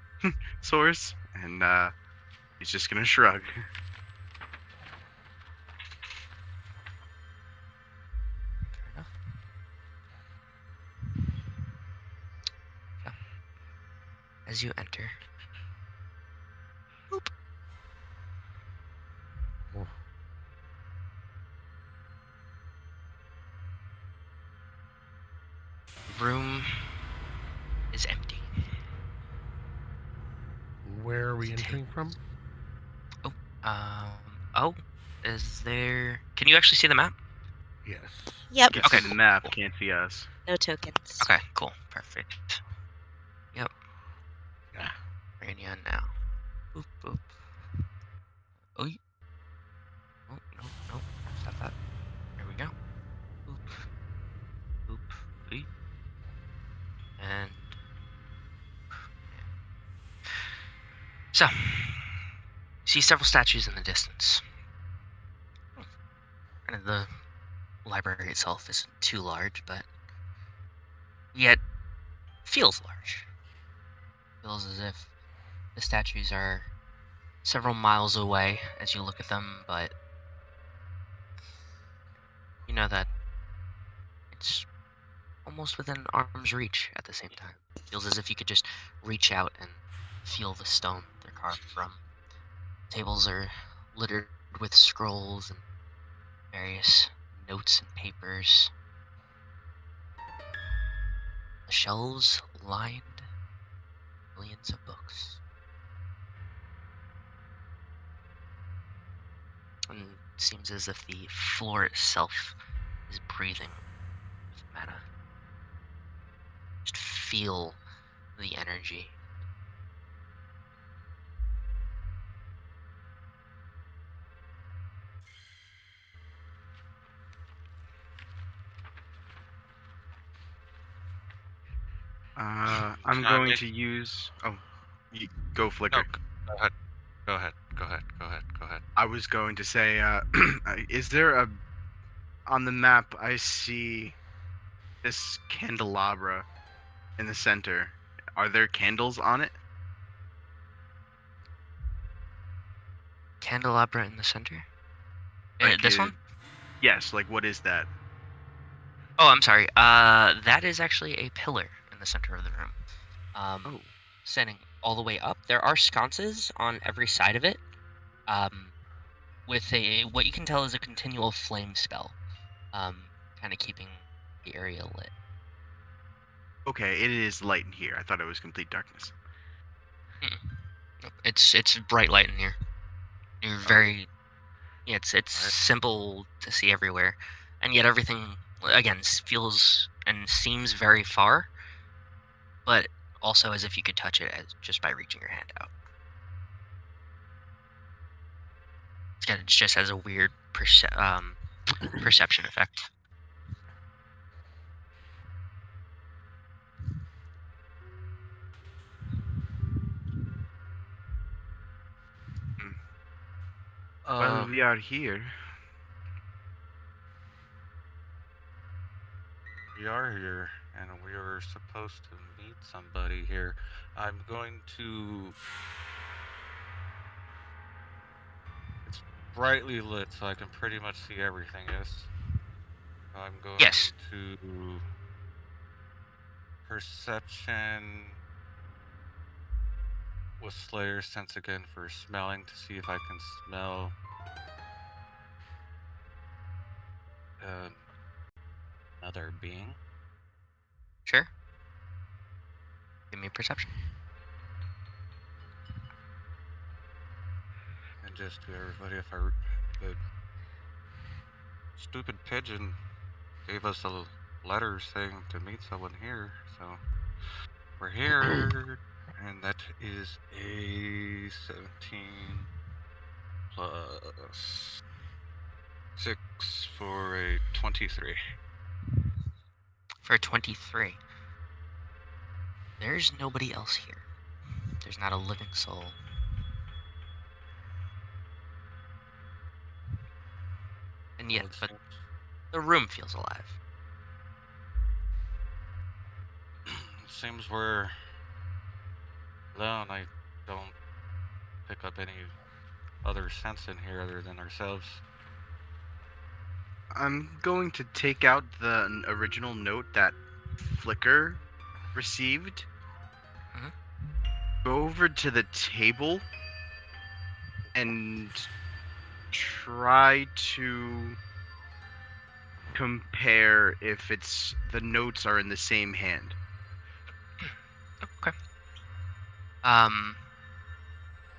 source, and he's just going to shrug. as you enter. Boop. Oh, The room is empty. where are we entering from? Oh, is there... Can you actually see the map? Yes. Yep. Yes, Okay, the cool, map cool. can't see us. No tokens. Okay, cool, perfect. Yep, Ah, bringing you in now. Boop, boop. Oh, oh, no, stop that. There we go. Boop, boop, boop. And... So, see several statues in the distance. And the library itself isn't too large, but yet feels large. Feels as if the statues are several miles away as you look at them, but you know that it's almost within arm's reach at the same time. Feels as if you could just reach out and feel the stone they're carved from. Tables are littered with scrolls and various notes and papers. The shelves lined millions of books. And it seems as if the floor itself is breathing with mana. Just feel the energy. I'm Can I going make- to use. Oh, go Flicker. Go ahead. Go ahead. Go ahead. Go ahead. Go ahead. I was going to say, is there a on the map? I see this candelabra in the center. Are there candles on it? Candelabra in the center? Like This one? Yes. Like, what is that? Oh, I'm sorry. That is actually a pillar in the center of the room. Oh. Standing all the way up. There are sconces on every side of it. With what you can tell is a continual flame spell. Kind of keeping the area lit. Okay, it is light in here. I thought it was complete darkness. Nope, it's bright light in here. You're very... Yeah, it's Alright. simple to see everywhere, and yet everything again feels and seems very far, but also as if you could touch it just by reaching your hand out. It just has a weird perception effect. Well, we are here. We are here, and we are supposed to meet somebody here. I'm going to... It's brightly lit, so I can pretty much see everything, yes? I'm going Yes. to... Perception... with Slayer's sense again for smelling to see if I can smell... another being. Sure. Give me a perception. And just to everybody, if the stupid pigeon gave us a letter saying to meet someone here, so we're here, and that is a 17 plus 6 for a 23. For a 23. There's nobody else here. There's not a living soul. And yet, but the room feels alive. Seems we're alone. I don't pick up any other sense in here other than ourselves. I'm going to take out the original note that Flicker received. Mhm. go over to the table and try to compare if the notes are in the same hand. Okay.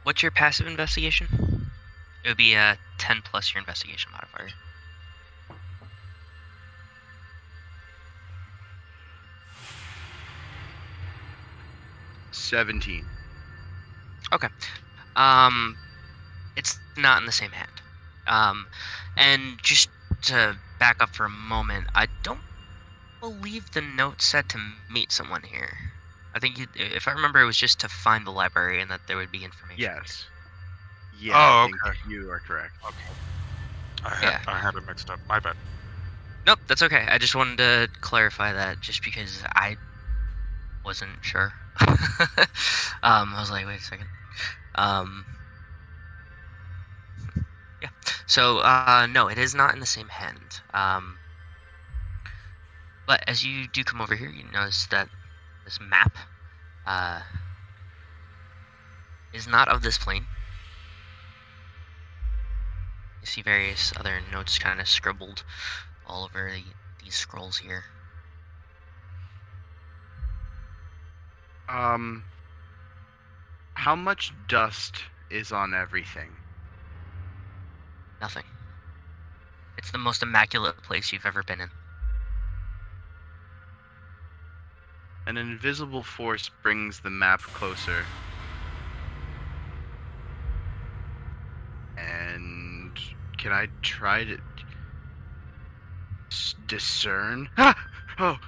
What's your passive investigation? It would be a 10 plus your investigation modifier. 17. Okay. It's not in the same hand. And just to back up for a moment, I don't believe the note said to meet someone here. I think, if I remember, it was just to find the library and that there would be information. Yes. Yeah, Oh, I think okay. you are correct. I had it mixed up. My bad. Nope, that's okay. I just wanted to clarify that just because I wasn't sure. I was like, wait a second. Yeah. So, no, it is not in the same hand. But as you do come over here, you notice that this map is not of this plane. You see various other notes kind of scribbled all over these scrolls here. How much dust is on everything? Nothing. It's the most immaculate place you've ever been in. An invisible force brings the map closer. And can I try to discern? Ah! Oh!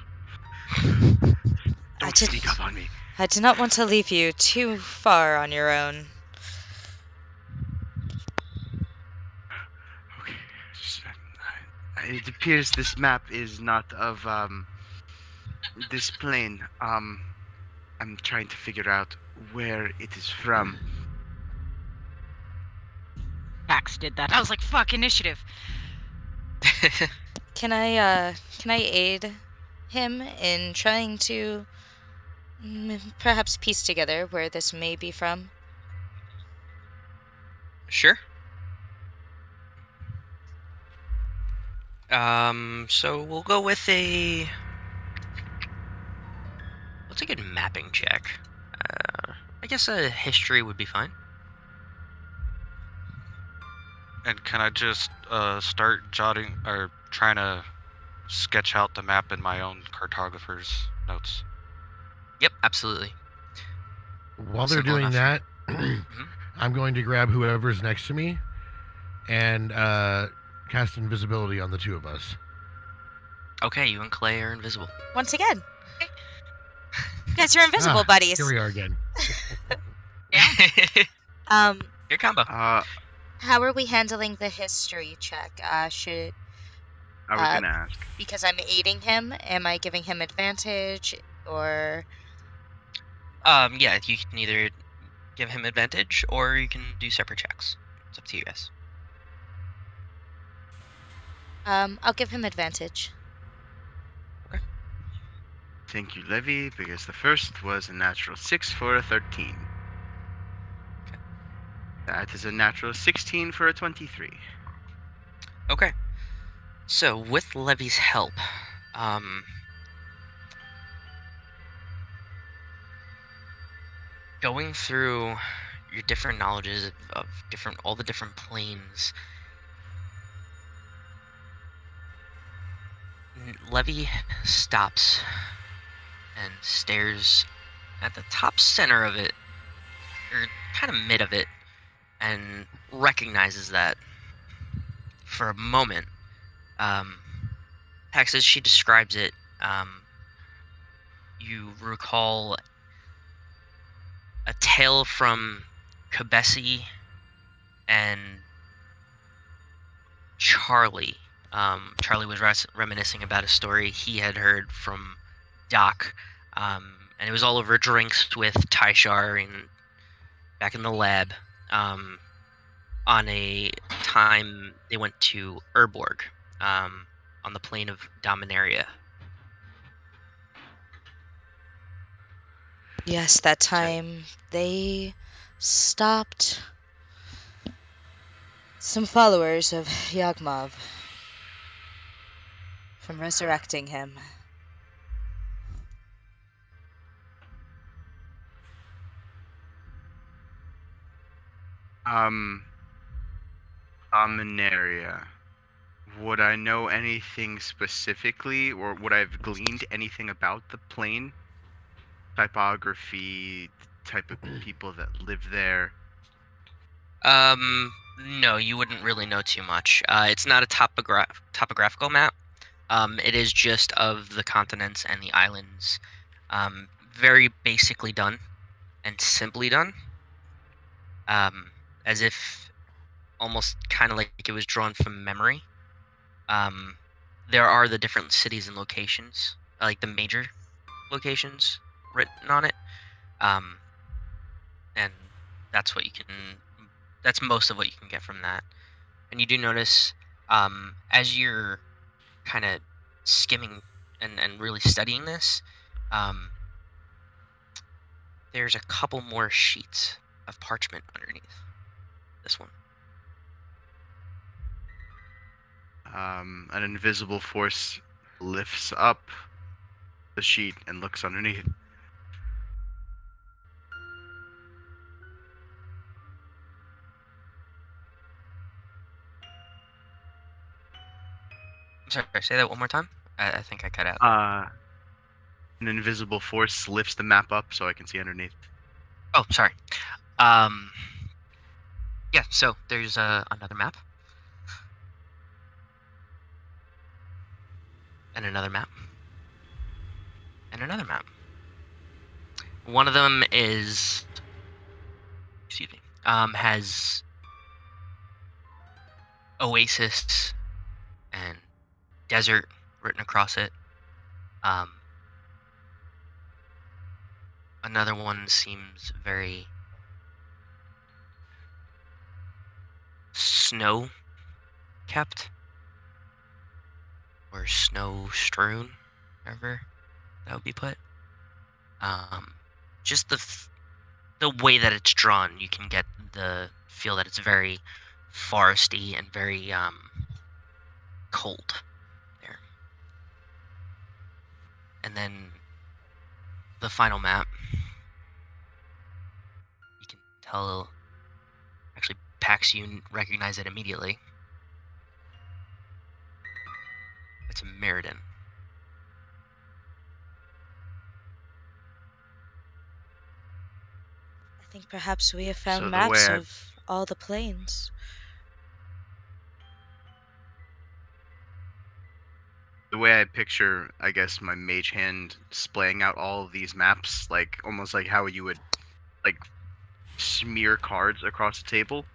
Don't sneak up on me. I do not want to leave you too far on your own. Okay. It appears this map is not of this plane. I'm trying to figure out where it is from. Pax did that. I was like, fuck, initiative. Can I aid him in trying to perhaps piece together where this may be from? Sure. So we'll go with a... We'll take a mapping check. I guess a history would be fine. And can I just start jotting or trying to sketch out the map in my own cartographer's notes? Yep, absolutely. While they're Simple doing enough. that, I'm going to grab whoever's next to me and cast invisibility on the two of us. Okay, you and Clay are invisible. Once again. You guys are invisible buddies. Here we are again. Your combo. How are we handling the history check? Should I was gonna ask. because I'm aiding him, am I giving him advantage or Yeah, you can either give him advantage or you can do separate checks. It's up to you guys. I'll give him advantage. Thank you, Levi, because the first was a natural 6 for a 13. Okay. That is a natural 16 for a 23. Okay. So, with Levi's help, going through your different knowledges of all the different planes, Levi stops and stares at the top center of it, or kind of mid of it, and recognizes that for a moment. Pax, as she describes it, you recall a tale from Kabesi and Charlie. Charlie was reminiscing about a story he had heard from Doc, and it was all over drinks with Tyshar and back in the lab, on a time they went to Urborg, on the plane of Dominaria. Yes, that time they stopped some followers of Yagmob from resurrecting him. Dominaria. Would I know anything specifically, or would I have gleaned anything about the plane? Typography, type of people that live there? No, you wouldn't really know too much. It's not a topographical map. It is just of the continents and the islands. Very basically done and simply done. As if almost kind of like it was drawn from memory. There are the different cities and locations, like the major locations written on it. And that's what you can. That's most of what you can get from that. And you do notice, as you're kind of skimming and really studying this, there's a couple more sheets of parchment underneath this one. An invisible force lifts up the sheet and looks underneath. I'm sorry, say that one more time. I think I cut out. An invisible force lifts the map up so I can see underneath. Oh, sorry. Yeah, so there's another map. And another map. And another map. One of them is... Excuse me. Has oasis and desert written across it. Another one seems very snow kept or snow strewn, however that would be put. Just the way that it's drawn, you can get the feel that it's very foresty and very cold there. And then the final map, you can tell. Actually, Pax, you recognize it immediately. It's a Meriden. I think perhaps we have found So the maps way I- of all the planes. The way I picture, I guess, my mage hand splaying out all of these maps, like almost like how you would like smear cards across the table.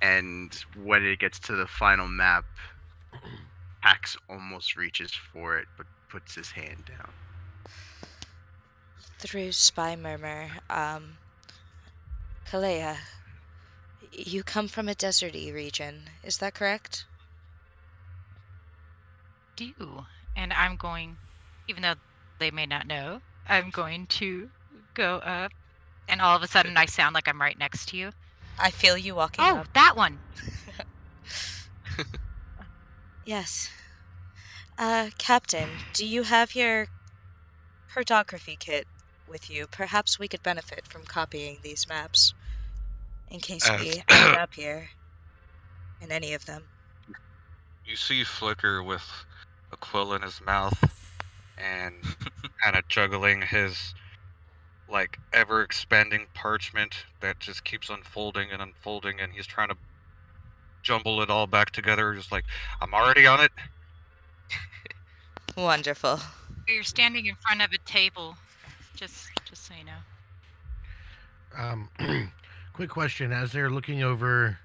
And when it gets to the final map, Pax almost reaches for it, but puts his hand down. Through spy murmur, Calaia, you come from a deserty region, is that correct? Do. And I'm going, even though they may not know, I'm going to go up, and all of a sudden I sound like I'm right next to you. I feel you walking Oh, up. that one. Yes. Captain, do you have your cartography kit with you? Perhaps we could benefit from copying these maps in case we end up here in any of them. You see Flicker with a quill in his mouth and kind of juggling his like ever expanding parchment that just keeps unfolding and unfolding, and he's trying to jumble it all back together, just like, I'm already on it. Wonderful. You're standing in front of a table, just so you know. Quick question: as they're looking over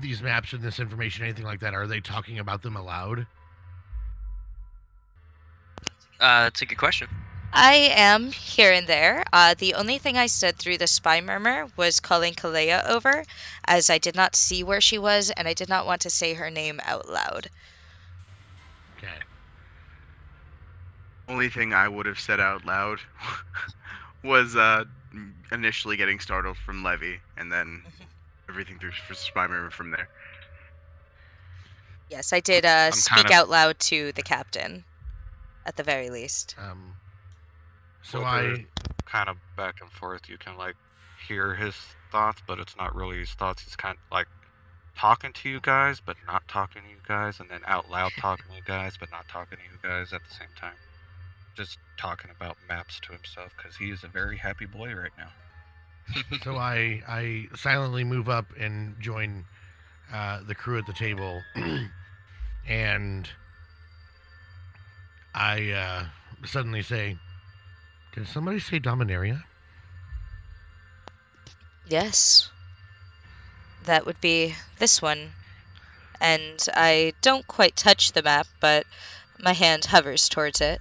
these maps and this information, anything like that, are they talking about them aloud? That's a good question. I am here and there. The only thing I said through the spy murmur was calling Calaia over, as I did not see where she was, and I did not want to say her name out loud. Okay. only thing I would have said out loud was initially getting startled from Levi, and then everything through spy memory from there. Yes, I did speak kind of- out loud to the captain, at the very least. So Well, I they're kind of back and forth. You can like hear his thoughts, but it's not really his thoughts. He's kind of like talking to you guys, but not talking to you guys, and then out loud talking to you guys, but not talking to you guys at the same time. Just talking about maps to himself because he is a very happy boy right now. so I silently move up and join the crew at the table, and I suddenly say, "Did somebody say Dominaria?" Yes. That would be this one. And I don't quite touch the map, but my hand hovers towards it.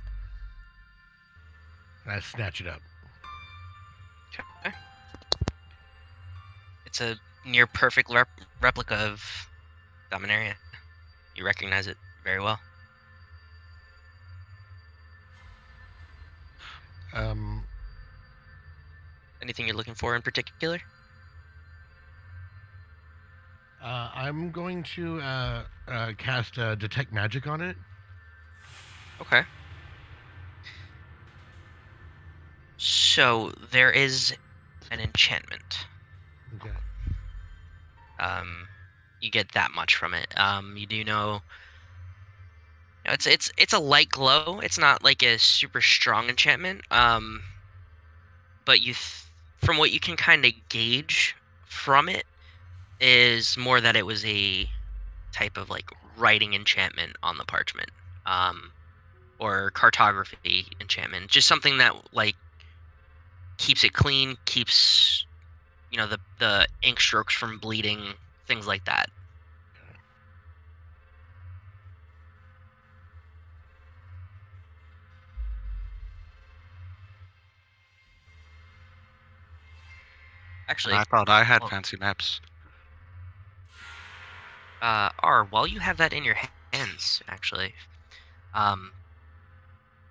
And I snatch it up. Okay. It's a near perfect replica of Dominaria. You recognize it very well. Anything you're looking for in particular? I'm going to cast Detect Magic on it. Okay. So there is an enchantment. Okay. You get that much from it. You do know it's a light glow. It's not like a super strong enchantment. But from what you can kind of gauge from it is more that it was a type of like writing enchantment on the parchment, or cartography enchantment. Just something that like keeps it clean, keeps the ink strokes from bleeding, things like that. Actually, I thought I had well, fancy maps. while you have that in your hands, actually,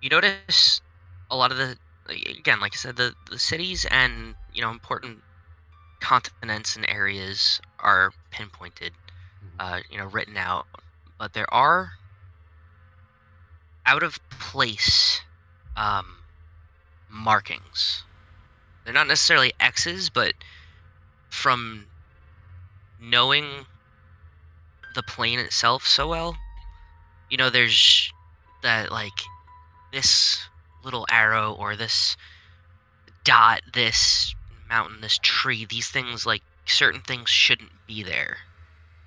you notice a lot of again, like I said, the cities and important continents and areas are pinpointed, written out, but there are out of place markings. They're not necessarily X's, but from knowing the plane itself so well, there's that like this little arrow or this dot, this mountain, this tree, these things, like certain things shouldn't be there.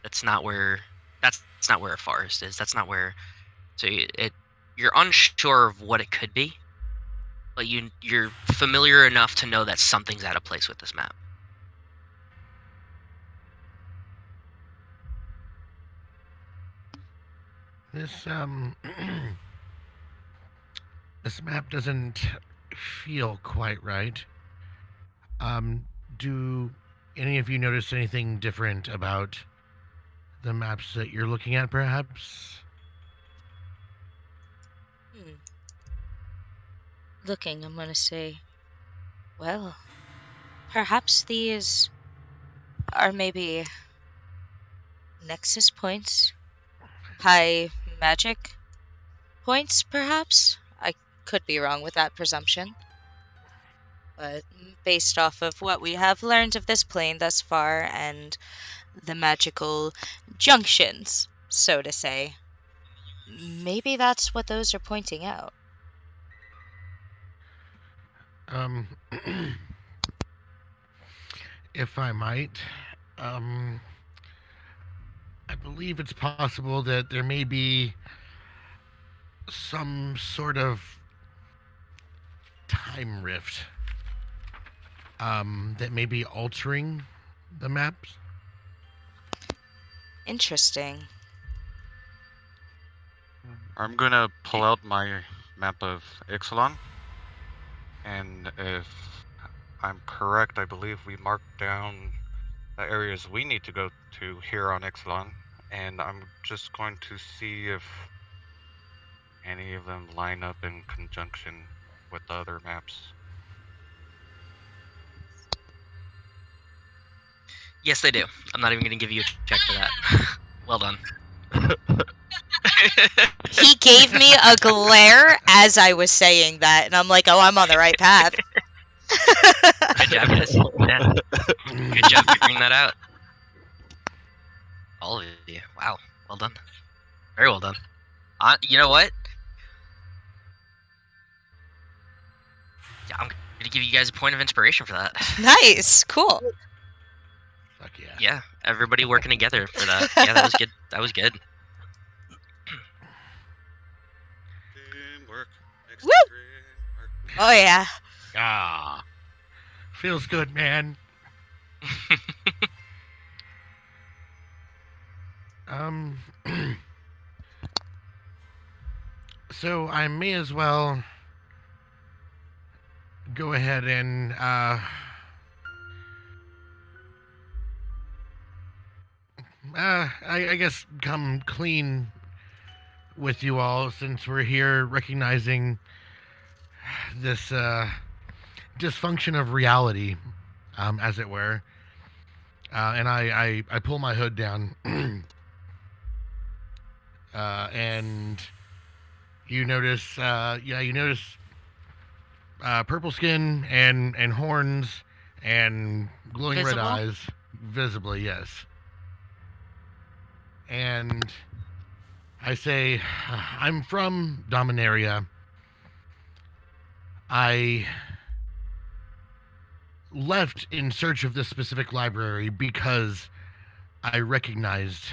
That's not where a forest is. That's not where. So you're unsure of what it could be, but you're familiar enough to know that something's out of place with this map. This this map doesn't feel quite right. Do any of you notice anything different about the maps that you're looking at, perhaps? Looking, I'm gonna say, well, perhaps these are maybe nexus points? High magic points, perhaps? I could be wrong with that presumption. But based off of what we have learned of this plane thus far and the magical junctions, so to say, maybe that's what those are pointing out. If I might, I believe it's possible that there may be some sort of time rift that may be altering the maps. Interesting. I'm gonna pull out my map of Ixalan, and if I'm correct, I believe we marked down the areas we need to go to here on Ixalan, and I'm just going to see if any of them line up in conjunction with the other maps? Yes, they do. I'm not even going to give you a check for that. Well done. He gave me a glare as I was saying that, and I'm like, oh, I'm on the right path. Good job, guys. Yeah. Good job figuring that out. All of you. Wow. Well done. Very well done. You know what? Yeah, I'm going to give you guys a point of inspiration for that. Nice, cool. Fuck yeah. Yeah, everybody working together for that. Yeah, that was good. That was good. Teamwork. Makes Woo! the dream work. Oh yeah. Ah, feels good, man. So I may as well go ahead and I guess come clean with you all, since we're here recognizing this dysfunction of reality, as it were. And I pull my hood down, and you notice purple skin and horns and glowing red Visible? eyes, visibly, yes. And I say, I'm from Dominaria. I left in search of this specific library because I recognized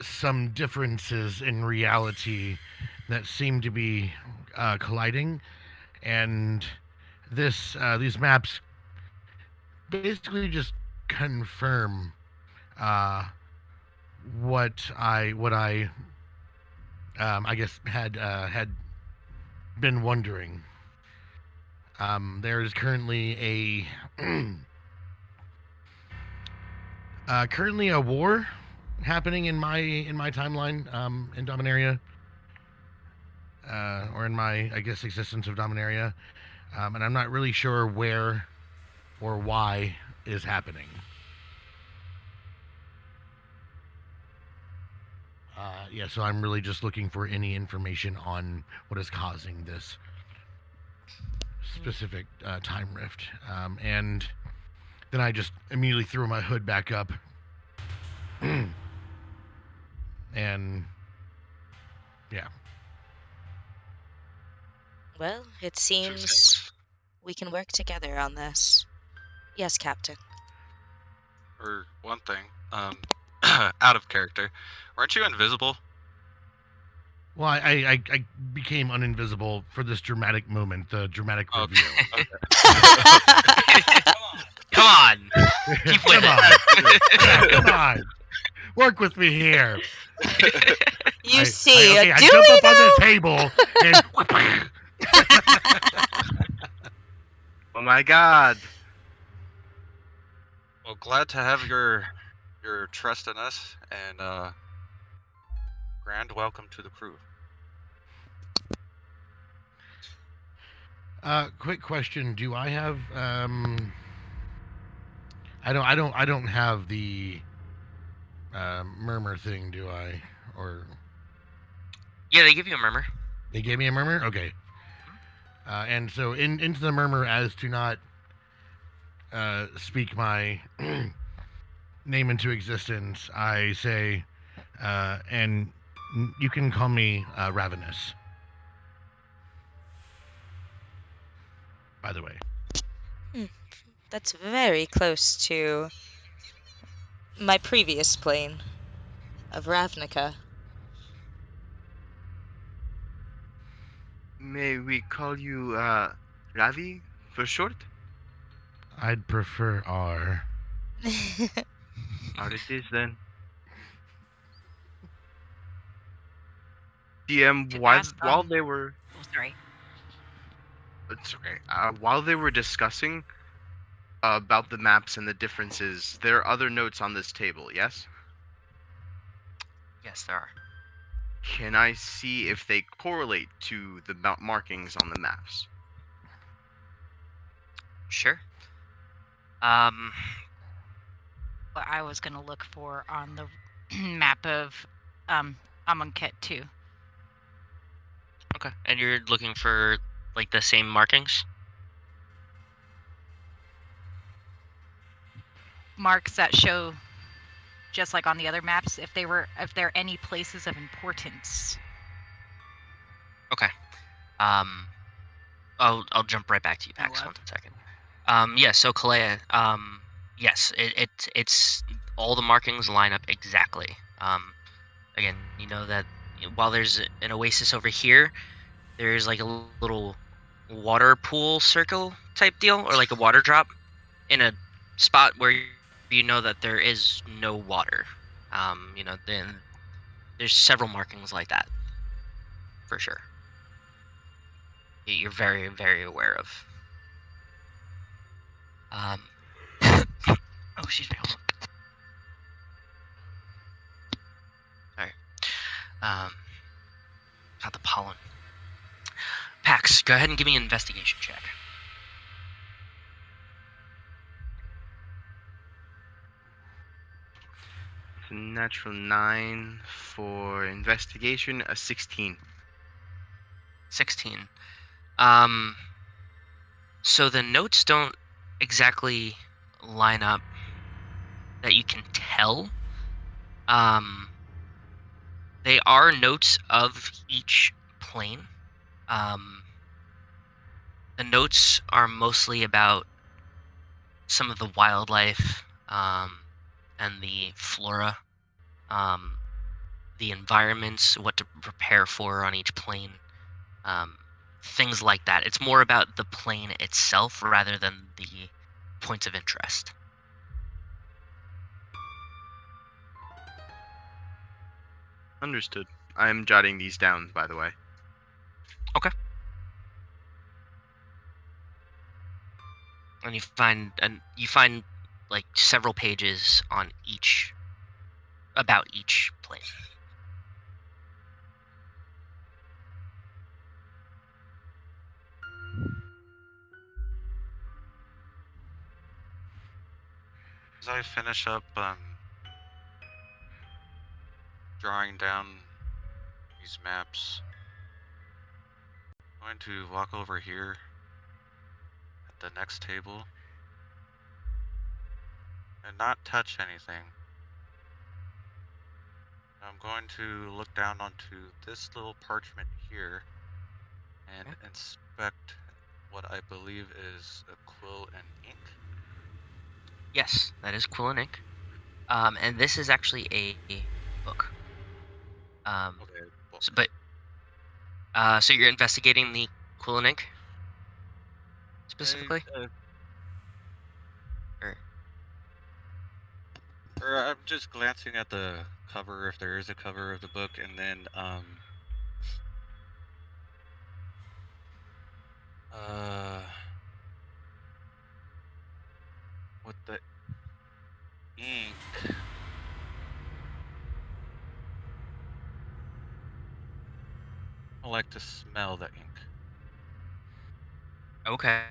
some differences in reality that seem to be colliding, and these maps basically just confirm what I guess had been wondering. There is currently a war happening in my timeline, in Dominaria, or in my, I guess, existence of Dominaria, and I'm not really sure where or why is happening. Yeah, so I'm really just looking for any information on what is causing this specific time rift, and then I just immediately threw my hood back up, and yeah. Well, it Two seems things. we can work together on this. Yes, Captain. Or one thing. Out of character. Weren't you invisible? Well, I became uninvisible for this dramatic moment, the dramatic Okay. reveal. Come on. Keep with Come it. on. Come on. Work with me here. You see, I do jump we up on though? the table and Oh my god. Well, glad to have your trust in us, and grand welcome to the crew. quick question: do I have I don't have the murmur thing, do I? Or Yeah, they give you a murmur. they gave me a murmur? Okay. And so into the murmur, as to not speak my name into existence, I say, and you can call me Ravenous, by the way. That's very close to my previous plane of Ravnica. May we call you Ravi for short? I'd prefer R. Out it is then. DM, To while ask while them- they were Oh, sorry. it's okay. While they were discussing about the maps and the differences, there are other notes on this table, yes? Yes, there are. Can I see if they correlate to the markings on the maps? Sure. What I was gonna look for on the map of Amonkhet too. Okay. And you're looking for like the same markings? Marks that show, just like on the other maps, if there are any places of importance. Okay. I'll jump right back to you, Pax. Oh, 1 second. Yeah. So Calaia. Yes. It's all the markings line up exactly. Again, you know that while there's an oasis over here, there's like a little water pool circle type deal, or like a water drop in a spot where you know that there is no water. Then there's several markings like that for sure. You're very, very aware of. Oh, excuse me. Hold on. Sorry. Got the pollen. Pax, go ahead and give me an investigation check. It's a natural 9 for investigation, a 16. 16. So the notes don't exactly line up that you can tell. They are notes of each plane. The notes are mostly about some of the wildlife, and the flora, the environments, what to prepare for on each plane, things like that. It's more about the plane itself rather than the points of interest. Understood. I'm jotting these down, by the way. Okay. And you find like several pages on each about each plane. As I finish up drawing down these maps, I'm going to walk over here at the next table and not touch anything. I'm going to look down onto this little parchment here and inspect what I believe is a quill and ink. Yes, that is quill and ink. And this is actually a book. Okay, well, So you're investigating the quill and ink specifically? Or or I'm just glancing at the cover, if there is a cover of the book, and then with the ink, I like to smell the ink. okay.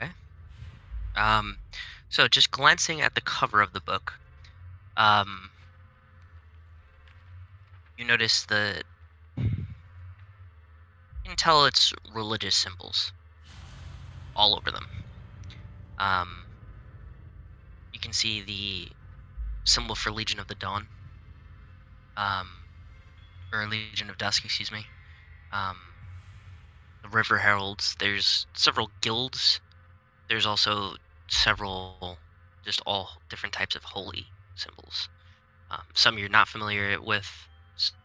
So just glancing at the cover of the book, you notice you can tell it's religious symbols all over them. You can see the symbol for Legion of the Dawn, or Legion of Dusk, excuse me. The River Heralds. There's several guilds. There's also several, just all different types of holy symbols. Some you're not familiar with,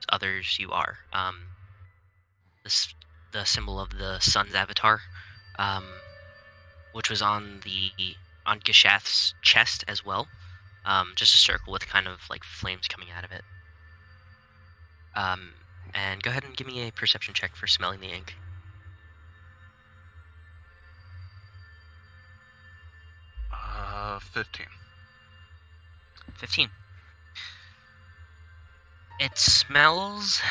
others you are. The symbol of the sun's avatar, which was on Geshath's chest as well. Just a circle with kind of like flames coming out of it. And go ahead and give me a perception check for smelling the ink. 15. 15. It smells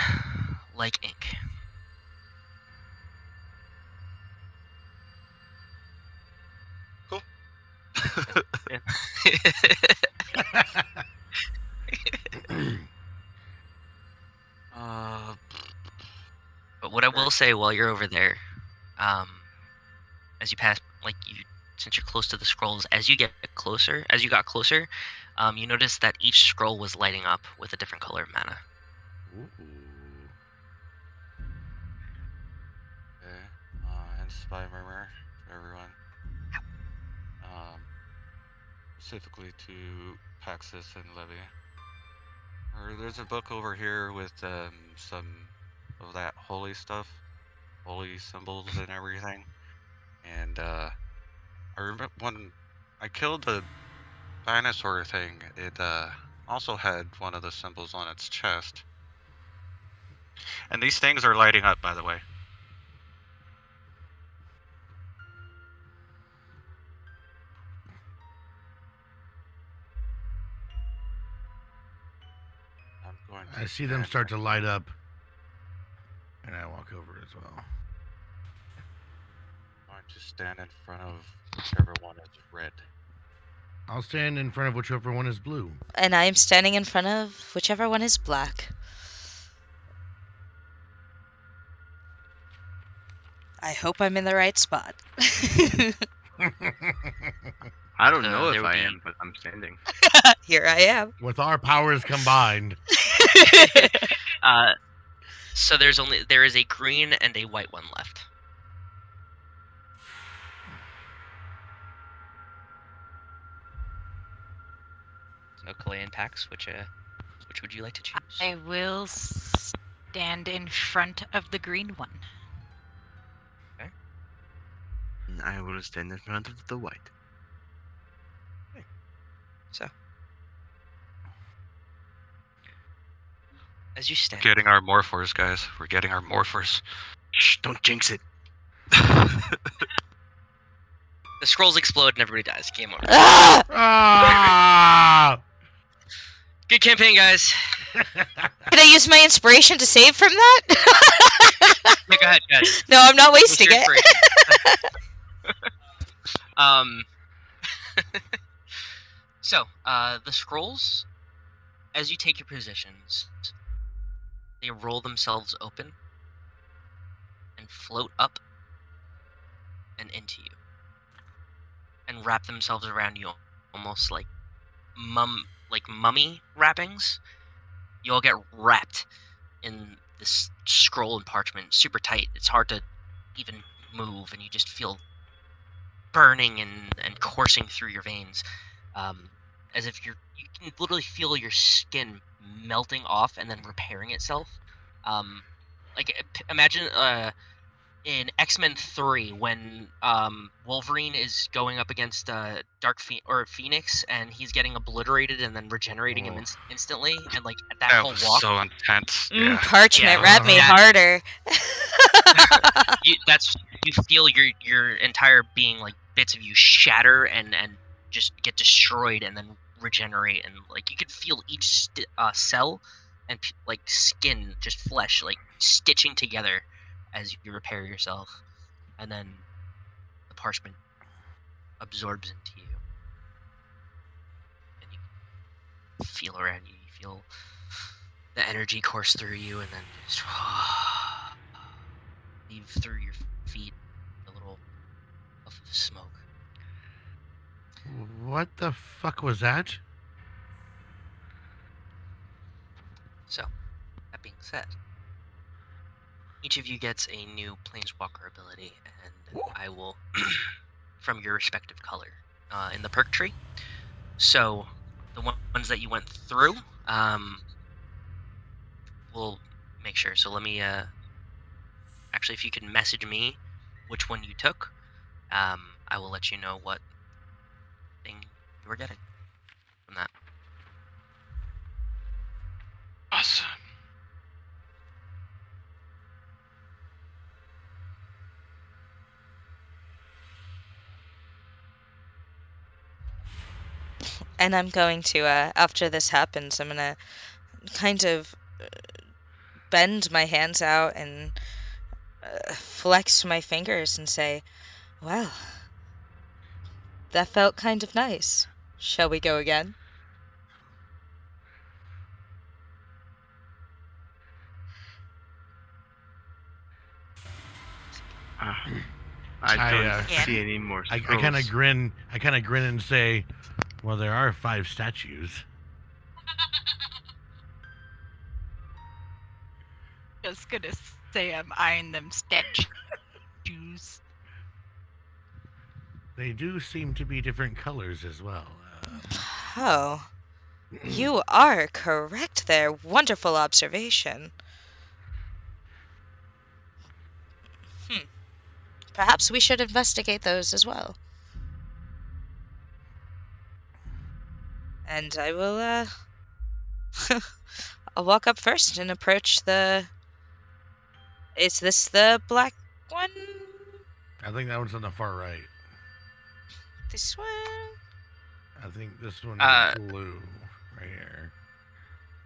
like ink. Cool. But what I will say while you're over there, as you pass, since you're close to the scrolls, as you got closer, you notice that each scroll was lighting up with a different color of mana. Okay. Inspire Murmur for everyone. Specifically to Paxxus and Levi. There's a book over here with some of that holy stuff, holy symbols and everything. And I remember when I killed the dinosaur thing, it also had one of the symbols on its chest. And these things are lighting up, by the way. I see them start to light up, and I walk over as well. I'm going to stand in front of whichever one is red. I'll stand in front of whichever one is blue. And I am standing in front of whichever one is black. I hope I'm in the right spot. I don't know there if would I be- am, but I'm standing. Here I am. With our powers combined. So there is a green and a white one left. So Calaia and Pax, which would you like to choose? I will stand in front of the green one. And I will stand in front of the white. So, as you stand, Getting our morphers, guys. We're getting our morphers. Shh, don't jinx it. the scrolls explode and everybody dies. Game over. Ah! Ah! Good campaign, guys. Can I use my inspiration to save from that? Yeah, go ahead. No, I'm not What's wasting your it. inspiration? So, the scrolls, as you take your positions, they roll themselves open and float up and into you, and wrap themselves around you, almost like mummy wrappings. You all get wrapped in this scroll and parchment, super tight. It's hard to even move, and you just feel burning and coursing through your veins, as if you can literally feel your skin melting off and then repairing itself. Imagine in X-Men 3 when Wolverine is going up against Phoenix, and he's getting obliterated and then regenerating him instantly, and like that That whole was walk. so intense. Yeah. Parchment, Yeah. wrap me Yeah. harder. You feel your entire being, like bits of you shatter and just get destroyed and then regenerate, and like you could feel each cell and like skin, just flesh, like stitching together as you repair yourself, and then the parchment absorbs into you, and you feel around you. You feel the energy course through you, and then just leave through your feet a little puff of smoke. What the fuck was that? So, that being said, each of you gets a new Planeswalker ability, and I will, from your respective color, in the perk tree. So, the ones that you went through, we'll make sure. So let me, actually, if you can message me which one you took, I will let you know what thing you were getting from that. Awesome. And I'm going to, after this happens, I'm going to kind of bend my hands out and flex my fingers and say, well, that felt kind of nice. Shall we go again? I don't I, see any more I scrolls. kind of grin. I kind of grin and say, "Well, there are 5 statues." Just gonna say I'm eyeing them statues. They do seem to be different colors as well. Oh, you are correct there. Wonderful observation. Perhaps we should investigate those as well. And I will, I'll walk up first and approach the... Is this the black one? I think that one's on the far right. This one? I think this one Uh, is blue right here.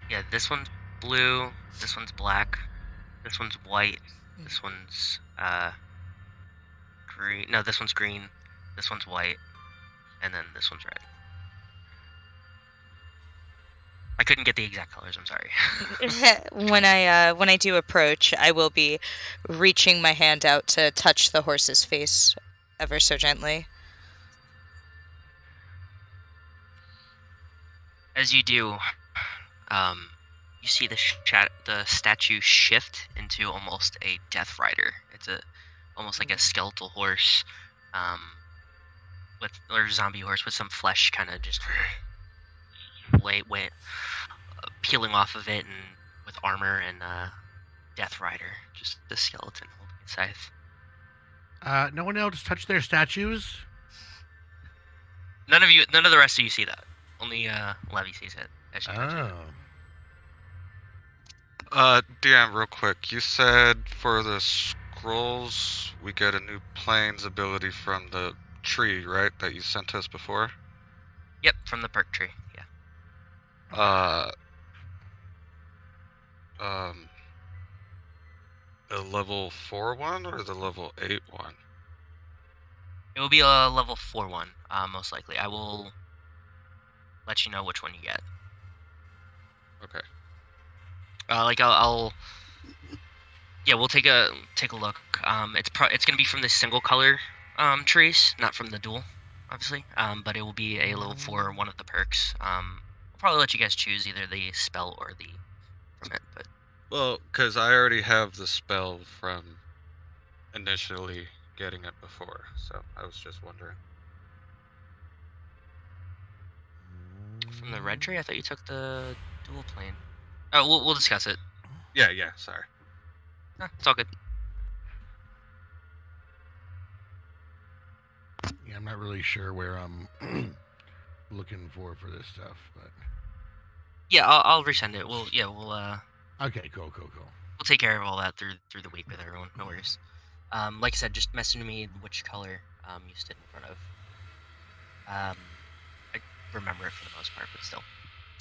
Yeah, this one's blue. This one's black. This one's white. This one's green. No, this one's green. This one's white, and then this one's red. I couldn't get the exact colors. I'm sorry. When I do approach, I will be reaching my hand out to touch the horse's face ever so gently. As you do, you see the statue shift into almost a death rider. It's almost like a skeletal horse, or zombie horse with some flesh kind of just peeling off of it, and with armor and death rider, just the skeleton holding a scythe. No one else touched their statues? None of the rest of you see that. Only Levi sees it. As you touch it. DM, real quick. You said for the scrolls, we get a new planes ability from the tree, right? That you sent us before? Yep, from the perk tree, yeah. A level 4 one or the level 8 one? It will be a level 4 one, most likely. I will let you know which one you get. Okay. We'll take a look. It's gonna be from the single color trees, not from the dual, obviously. But it will be a level 4 one of the perks. I'll probably let you guys choose either the spell or the from it. But Well, because I already have the spell from initially getting it before, so I was just wondering. from the red tree, I thought you took the dual plane. Oh, we'll discuss it. Yeah, sorry. No, it's all good. Yeah, I'm not really sure where I'm looking for this stuff, but Yeah, I'll resend it. We'll okay, cool. we'll take care of all that through the week with everyone. No worries. Like I said, just message me which color you stood in front of. I remember it for the most part, but still,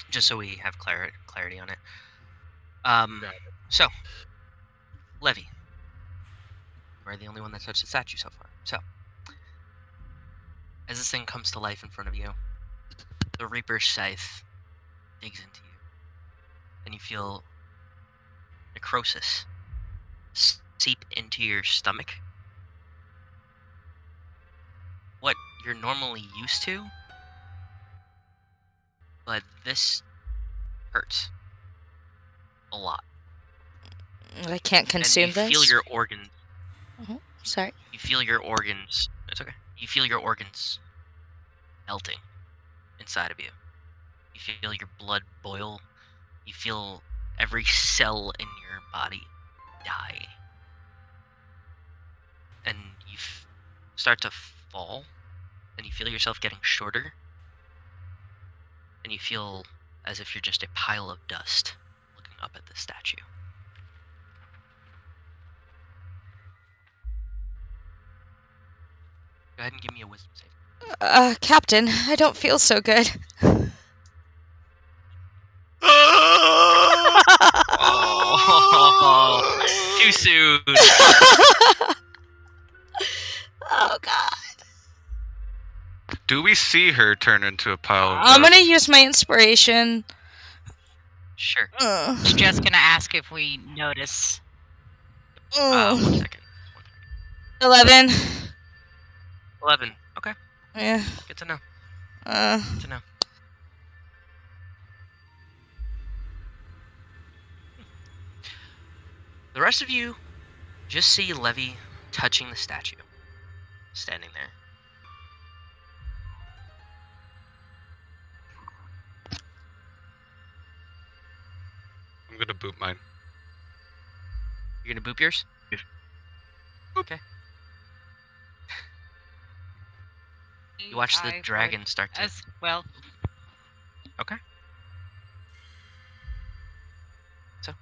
just so we have clarity on it. So, Levi, we're the only one that touched the statue so far. So, as this thing comes to life in front of you, the Reaper's scythe digs into you, and you feel necrosis seep into your stomach. What you're normally used to, but this hurts a lot. I can't consume and you this. feel your organs. Sorry. You feel your organs. It's okay. You feel your organs melting inside of you. You feel your blood boil. You feel every cell in your body die. And you start to fall, and you feel yourself getting shorter. And you feel as if you're just a pile of dust looking up at the statue. Go ahead and give me a wisdom save. Captain, I don't feel so good. Too soon. Oh god. Do we see her turn into a pile of I'm dust? gonna use my inspiration. Sure. I was just gonna ask if we notice. 1 second. 11. 11. Okay. Yeah. Good to know. Uh. Good to know. The rest of you just see Levi touching the statue, standing there. I'm gonna boot mine. You're gonna boop yours? Yes. Okay. You watch the I dragon would start to. as well. Okay. So,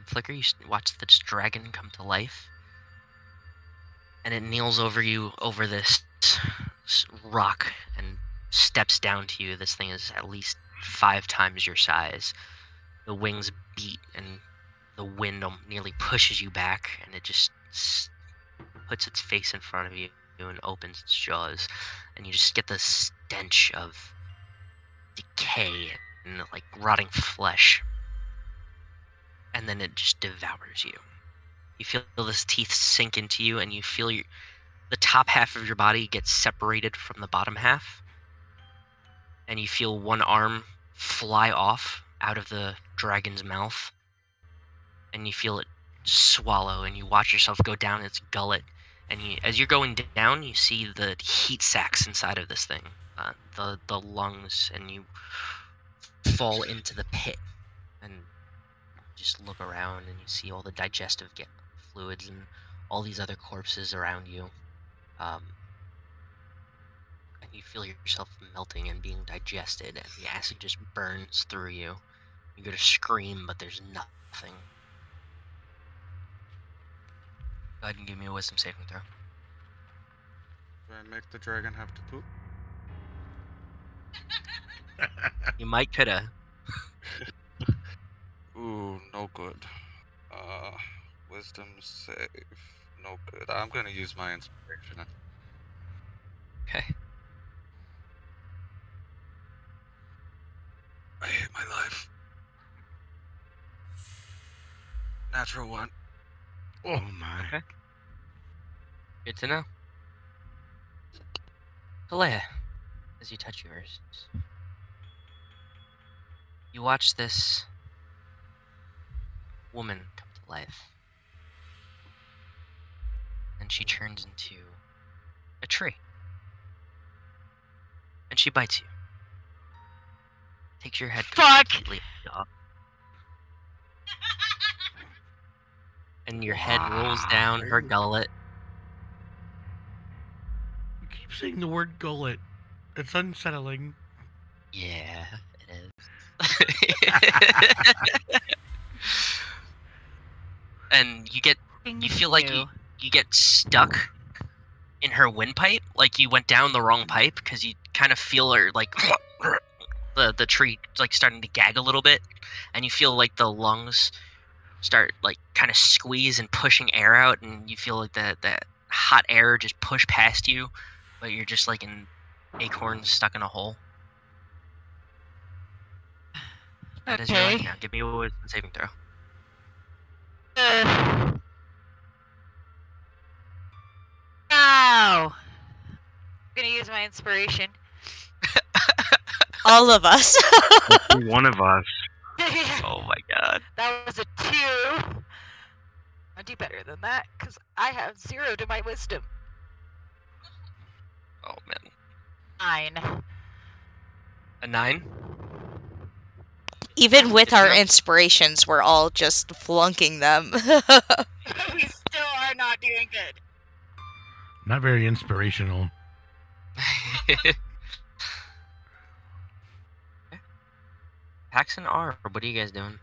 Flicker, you watch this dragon come to life, and it kneels over you over this rock and steps down to you. This thing is at least 5 times your size. The wings beat, and the wind nearly pushes you back, and it just puts its face in front of you and opens its jaws, and you just get the stench of decay and like rotting flesh, and then it just devours you. You feel this teeth sink into you, and you feel the top half of your body gets separated from the bottom half, and you feel one arm fly off out of the dragon's mouth, and you feel it swallow, and you watch yourself go down its gullet, and as you're going down, you see the heat sacs inside of this thing, the lungs, and you fall into the pit, and just look around, and you see all the digestive fluids and all these other corpses around you, and you feel yourself melting and being digested, and the acid just burns through you. You go to scream, but there's nothing. Go ahead and give me a wisdom saving throw. Do I make the dragon have to poop? You might coulda. Ooh, no good. Wisdom save. No good. I'm gonna use my inspiration. Okay. I hate my life. Natural 1. Oh my. Okay. Good to know. Calaia, as you touch yours, you watch this woman come to life, and she turns into a tree, and she bites you. Takes your head Fuck! completely off, and your head rolls down her gullet. You keep saying the word gullet. It's unsettling. Yeah, it is. And you feel like you get stuck in her windpipe, like you went down the wrong pipe, because you kind of feel her like the tree like starting to gag a little bit, and you feel like the lungs start like kind of squeeze and pushing air out, and you feel like that hot air just push past you, but you're just like an acorn stuck in a hole. That is your life now. Give me a wisdom saving throw. Ow! I'm gonna use my inspiration. All of us. One of us. Oh my god. That was a 2. I'll do better than that, because I have 0 to my wisdom. Oh man. 9. A 9? Even with our Yep. inspirations, we're all just flunking them. We still are not doing good. Not very inspirational. Pax and R, what are you guys doing?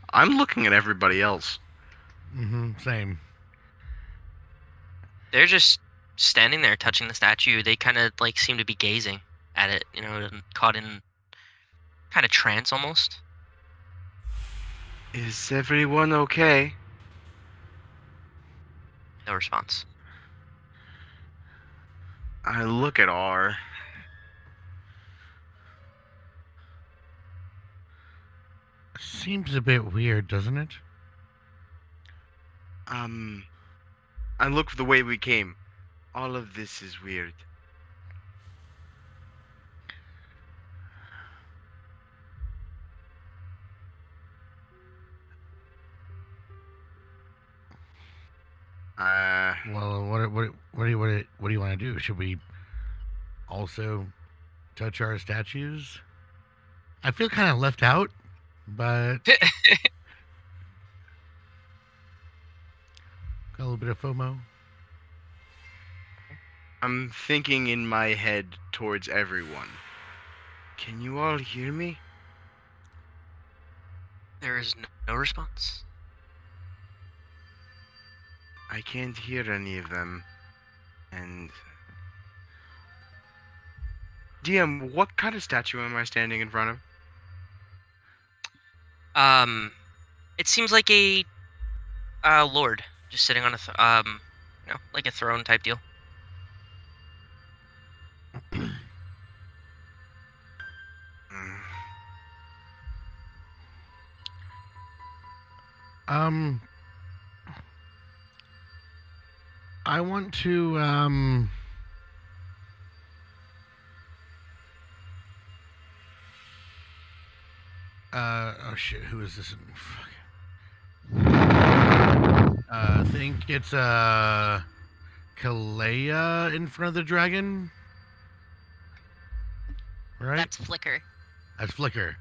I'm looking at everybody else. Same. They're just standing there touching the statue. They kind of like seem to be gazing at it, caught in kind of trance almost. Is everyone okay? No response. I look at R. Seems a bit weird, doesn't it? I look the way we came. All of this is weird. Well, what do you want to do? Should we also touch our statues? I feel kind of left out, but got a little bit of FOMO. I'm thinking in my head towards everyone. Can you all hear me? There is no response. I can't hear any of them. And... DM, what kind of statue am I standing in front of? It seems like a lord just sitting on a like a throne type deal. I want to oh shit, who is this? I think it's Calaia in front of the dragon. Right? That's Flicker. That's Flicker.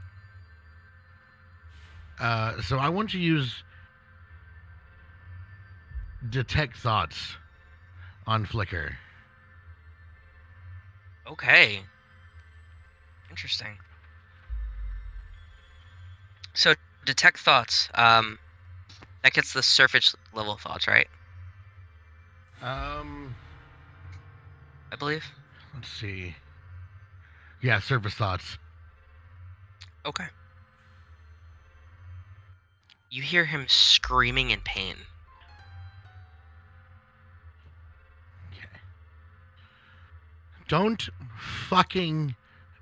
So I want to use detect thoughts on Flicker. Okay. Interesting. So detect thoughts. That gets the surface level thoughts, right? I believe. Let's see. Yeah, surface thoughts. Okay. You hear him screaming in pain. Okay. Don't fucking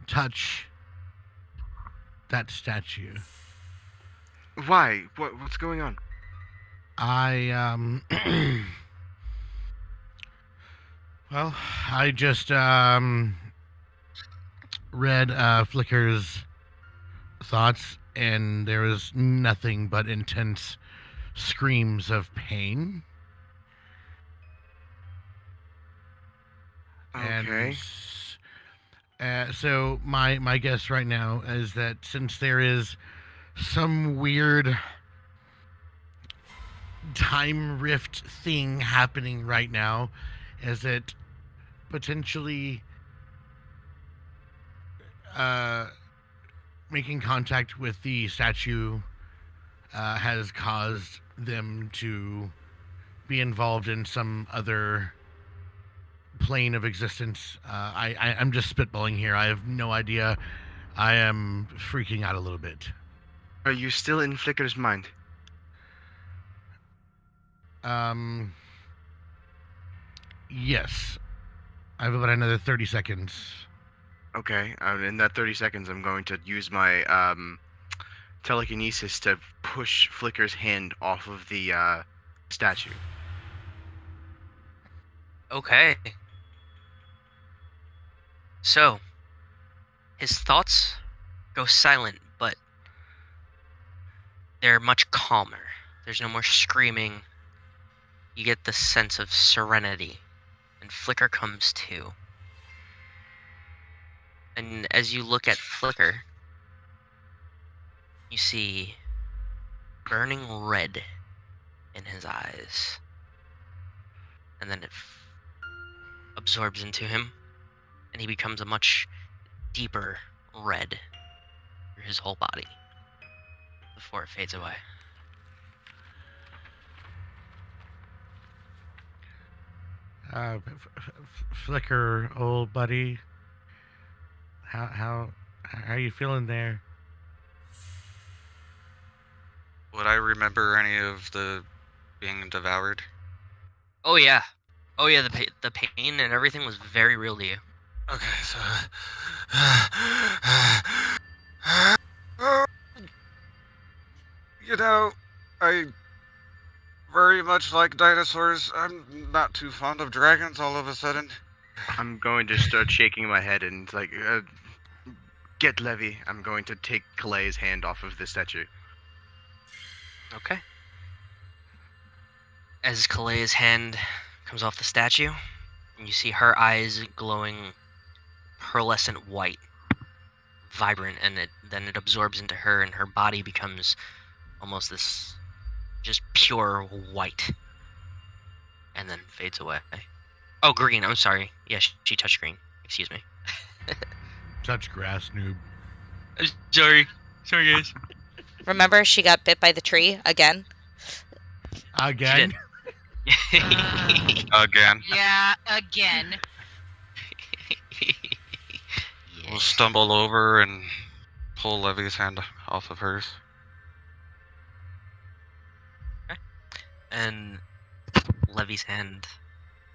touch that statue. Why? What's going on? Well, I just read Flicker's thoughts, and there was nothing but intense screams of pain. Okay. And so my guess right now is that since there is some weird time rift thing happening right now, is it potentially making contact with the statue has caused them to be involved in some other plane of existence. I'm just spitballing here. I have no idea. I am freaking out a little bit. Are you still in Flicker's mind? Yes. I have about another 30 seconds. Okay. In that 30 seconds, I'm going to use my telekinesis to push Flicker's hand off of the statue. Okay. So, his thoughts go silent, but they're much calmer. There's no more screaming. You get the sense of serenity, and Flicker comes to. And as you look at Flicker, you see burning red in his eyes. And then it absorbs into him, and he becomes a much deeper red through his whole body before it fades away. Flicker, old buddy. How are you feeling there? Would I remember any of the being devoured? Oh yeah, the pain and everything was very real to you. Okay, so you know, I very much like dinosaurs. I'm not too fond of dragons all of a sudden. I'm going to start shaking my head and like, get Levi. I'm going to take Calaia's hand off of the statue. Okay. As Calaia's hand comes off the statue, you see her eyes glowing pearlescent white, vibrant, and then it absorbs into her, and her body becomes almost this just pure white, and then fades away. Oh, green. I'm sorry. Yeah, she touched green. Excuse me. Touch grass, noob. Sorry, guys. Remember, she got bit by the tree again? Again? Again. Yeah, again. Yeah. We'll stumble over and pull Levi's hand off of hers. And Levi's hand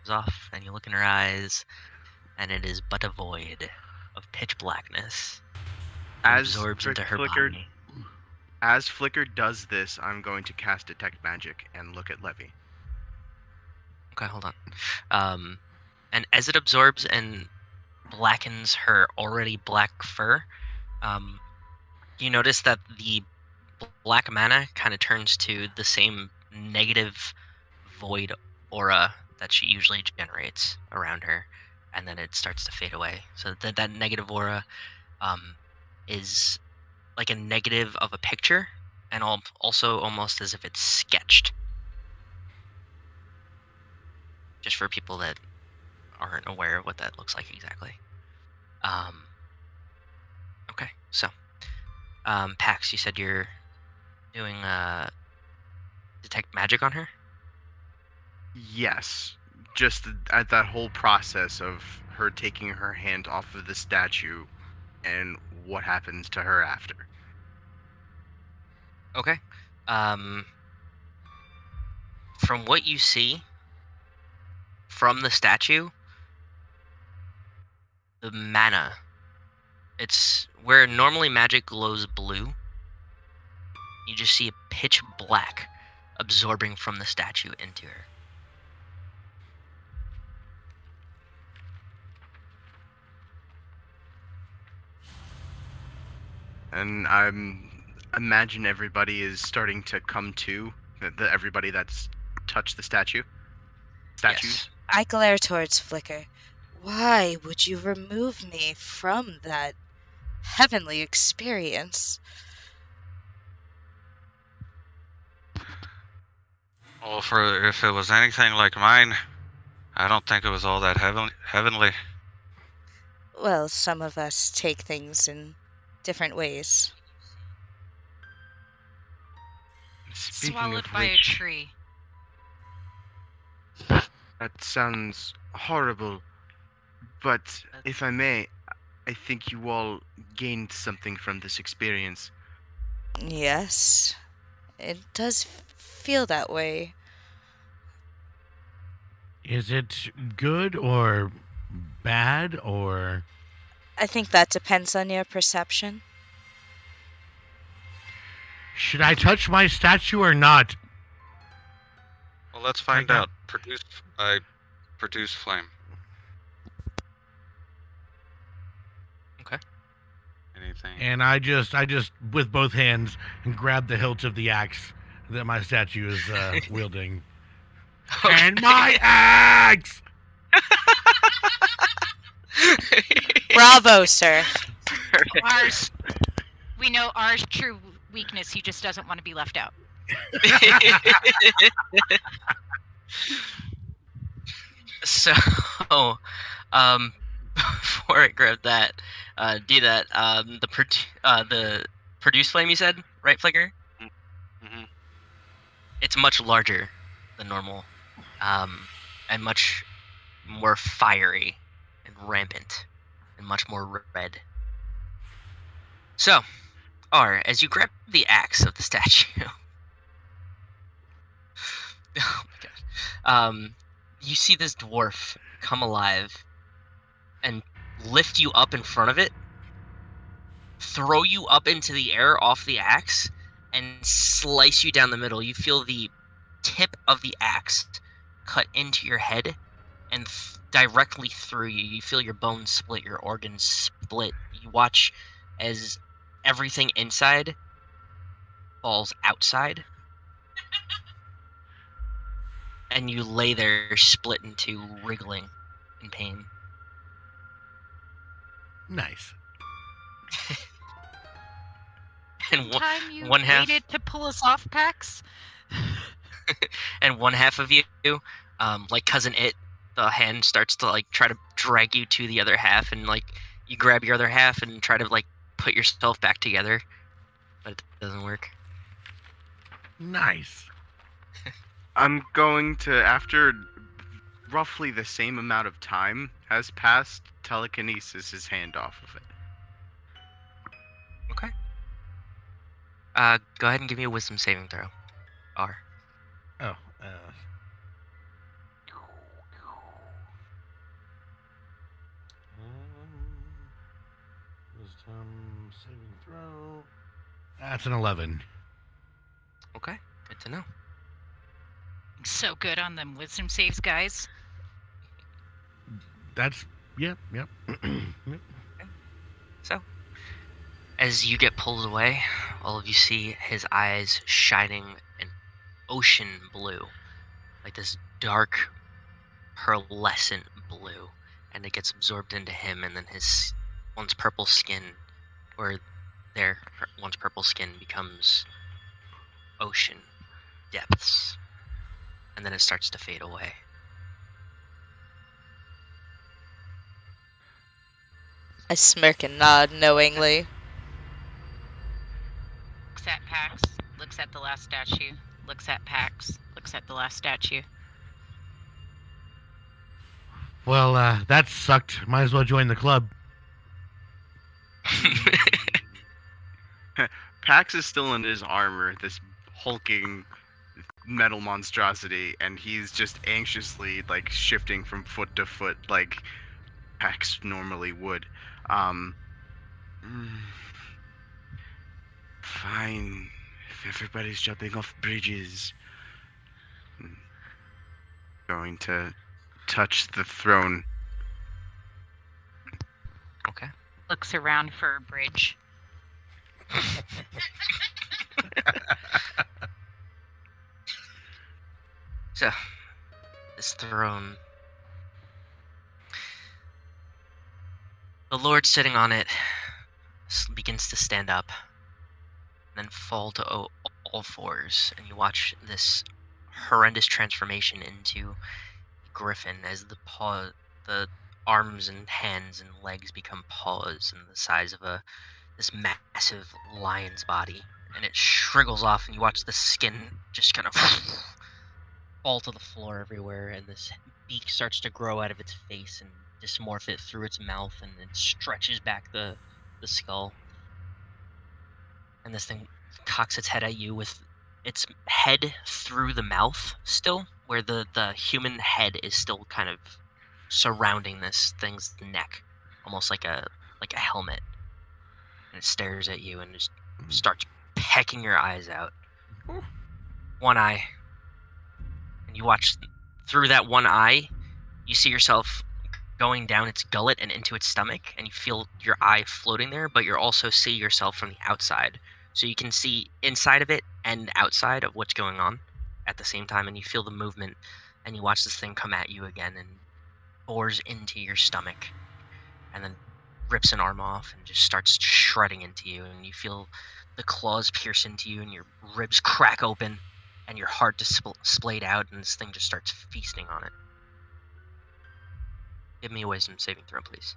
is off, and you look in her eyes, and it is but a void of pitch blackness. It absorbs into her body. As Flicker does this, I'm going to cast Detect Magic and look at Levi. Okay, hold on. And as it absorbs and blackens her already black fur, you notice that the black mana kind of turns to the same negative void aura that she usually generates around her, and then it starts to fade away. So that negative aura is like a negative of a picture, and also almost as if it's sketched. Just for people that aren't aware of what that looks like exactly. Okay, so Pax, you said you're doing detect magic on her? Yes, just at that whole process of her taking her hand off of the statue and what happens to her after. Okay. From what you see from the statue, the mana, it's where normally magic glows blue. You just see a pitch black absorbing from the statue into her. And imagine everybody is starting to come to, everybody that's touched the statues. Yes. I glare towards Flicker. Why would you remove me from that heavenly experience? Well, if it was anything like mine, I don't think it was all that heavenly. Well, some of us take things in different ways. Speaking Swallowed of by a which, tree. that sounds horrible, but if I may, I think you all gained something from this experience. Yes, it does feel that way. Is it good or bad or... I think that depends on your perception. Should I touch my statue or not? Well, let's find got- out. I produce flame. Okay. Anything? And I just with both hands and grab the hilt of the axe that my statue is wielding. And my axe! Bravo, sir. Ours. We know ours true weakness. He just doesn't want to be left out. So, before I grab that, do that. The produce flame you said, right, Flicker? Mm-hmm. It's much larger than normal, and much more fiery and rampant, and much more red. So, as you grab the axe of the statue, Oh my god. You see this dwarf come alive and lift you up in front of it, throw you up into the air off the axe, and slice you down the middle. You feel the tip of the axe cut into your head and directly through you. You feel your bones split, your organs split. You watch as everything inside falls outside, and you lay there split in two, wriggling in pain. Nice. And Time you one half waited to pull us off, Pax. and one half of you, like cousin It, the hand starts to like try to drag you to the other half, and like you grab your other half and try to like put yourself back together, but it doesn't work. Nice. I'm going to, after roughly the same amount of time has passed, telekinesis his hand off of it. Okay. Go ahead and give me a wisdom saving throw. R. Oh. Wisdom saving throw. That's an 11. Okay, good to know. So good on them wisdom saves, guys. That's yep. Yep. So, as you get pulled away, all of you see his eyes shining an ocean blue, like this dark, pearlescent blue, and it gets absorbed into him, and then his once purple skin, or their once purple skin becomes ocean depths, and then it starts to fade away. I smirk and nod knowingly. Looks at Pax, looks at the last statue, looks at Pax, looks at the last statue. Well, that sucked. Might as well join the club. Pax is still in his armor, this hulking metal monstrosity, and he's just anxiously like shifting from foot to foot like Pax normally would. Fine. If everybody's jumping off bridges. Going to touch the throne. Okay. Looks around for a bridge. So, this throne, the Lord sitting on it begins to stand up, and then fall to all fours, and you watch this horrendous transformation into a griffin as the arms and hands and legs become paws and the size of this massive lion's body, and it shriggles off, and you watch the skin just kind of fall to the floor everywhere, and this beak starts to grow out of its face and dysmorph it through its mouth, and it stretches back the skull. And this thing cocks its head at you with its head through the mouth still, where the human head is still kind of surrounding this thing's neck, almost like a helmet. And it stares at you and just starts pecking your eyes out. One eye. And you watch through that one eye, you see yourself going down its gullet and into its stomach, and you feel your eye floating there, but you also see yourself from the outside. So you can see inside of it and outside of what's going on at the same time, and you feel the movement, and you watch this thing come at you again and bores into your stomach, and then rips an arm off and just starts shredding into you, and you feel the claws pierce into you, and your ribs crack open, and your heart just splayed out, and this thing just starts feasting on it. Give me a wisdom saving throw, please.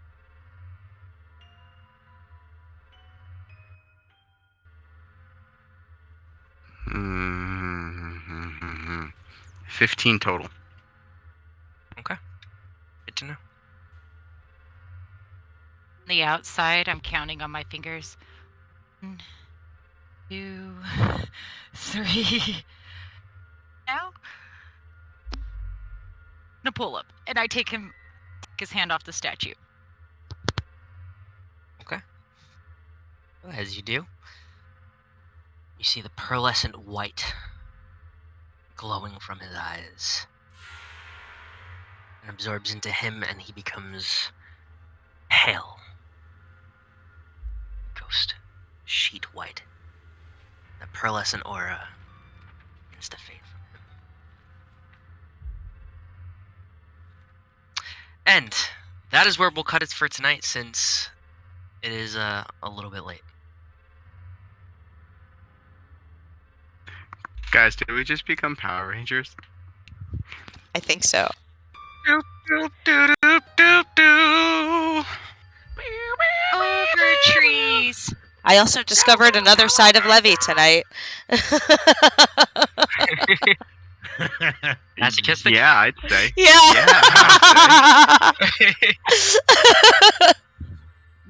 Mm-hmm. 15 total. Okay. Good to know. On the outside, I'm counting on my fingers. 1, 2, 3. Now? gonna pull him, and I take his hand off the statue. Okay. As you do, you see the pearlescent white glowing from his eyes and absorbs into him, and he becomes pale. Ghost, sheet white. The pearlescent aura begins to fade from him. And that is where we'll cut it for tonight, since it is a little bit late. Guys, did we just become Power Rangers? I think so. Doop, doop, doop, doop, doop, doop. Over trees. I also discovered another side of Levi tonight. Masochistic? Yeah, I'd say. Yeah.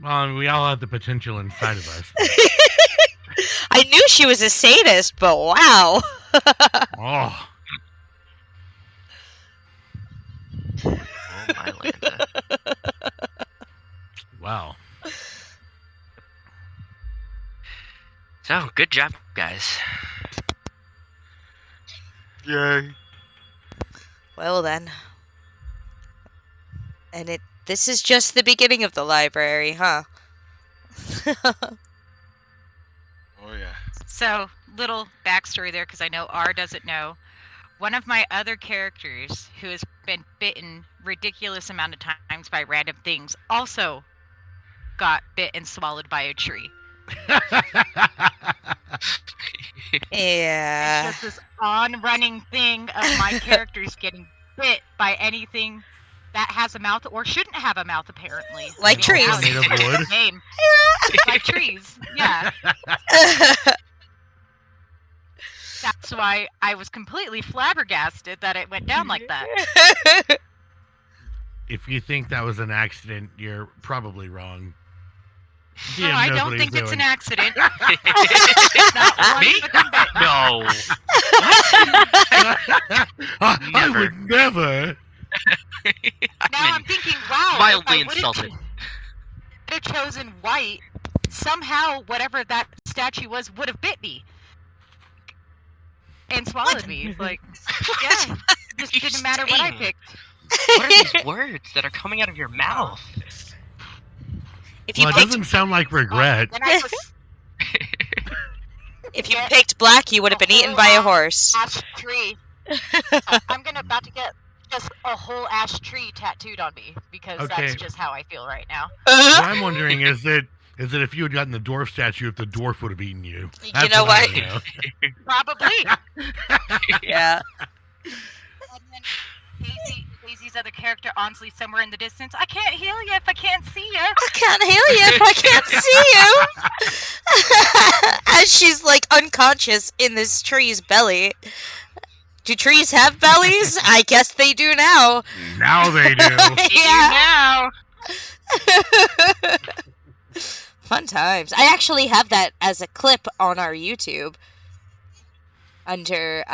Well, we all have the potential inside of us. I knew she was a sadist, but wow. Oh, Oh my Lanta. wow. So, good job, guys. Yay. Well then. And this is just the beginning of the library, huh? Oh yeah. So, little backstory there, because I know R doesn't know. One of my other characters, who has been bitten ridiculous amount of times by random things, also got bit and swallowed by a tree. Yeah. It's just this on-running thing of my characters getting bit by anything that has a mouth or shouldn't have a mouth, apparently. Like trees. now it's Made of a different wood? Name. Like trees, yeah. That's why I was completely flabbergasted that it went down like that. If you think that was an accident, you're probably wrong. No, DM I knows don't what think he's it's an doing. accident. Me? No. I Never. would never. Now I'm thinking, wow, mildly if I insulted. would have chosen white, somehow whatever that statue was would have bit me and swallowed me. Like, yeah, just you didn't matter what I saying? picked. What are these words that are coming out of your mouth? If you Well, it picked doesn't sound like regret. Then I was if you picked black, you would have been eaten by a horse. ash tree. I'm about to get just a whole ash tree tattooed on me because Okay. that's just how I feel right now. What I'm wondering is that if you had gotten the dwarf statue, if the dwarf would have eaten you. That's know I what? wanna know. Probably. Yeah. And then Daisy's other character, Ansley, somewhere in the distance. I can't heal you if I can't see you. I can't heal you if I can't see you. As she's like unconscious in this tree's belly. Do trees have bellies? I guess they do now. Now they do. Yeah. Now. Fun times. I actually have that as a clip on our YouTube. Under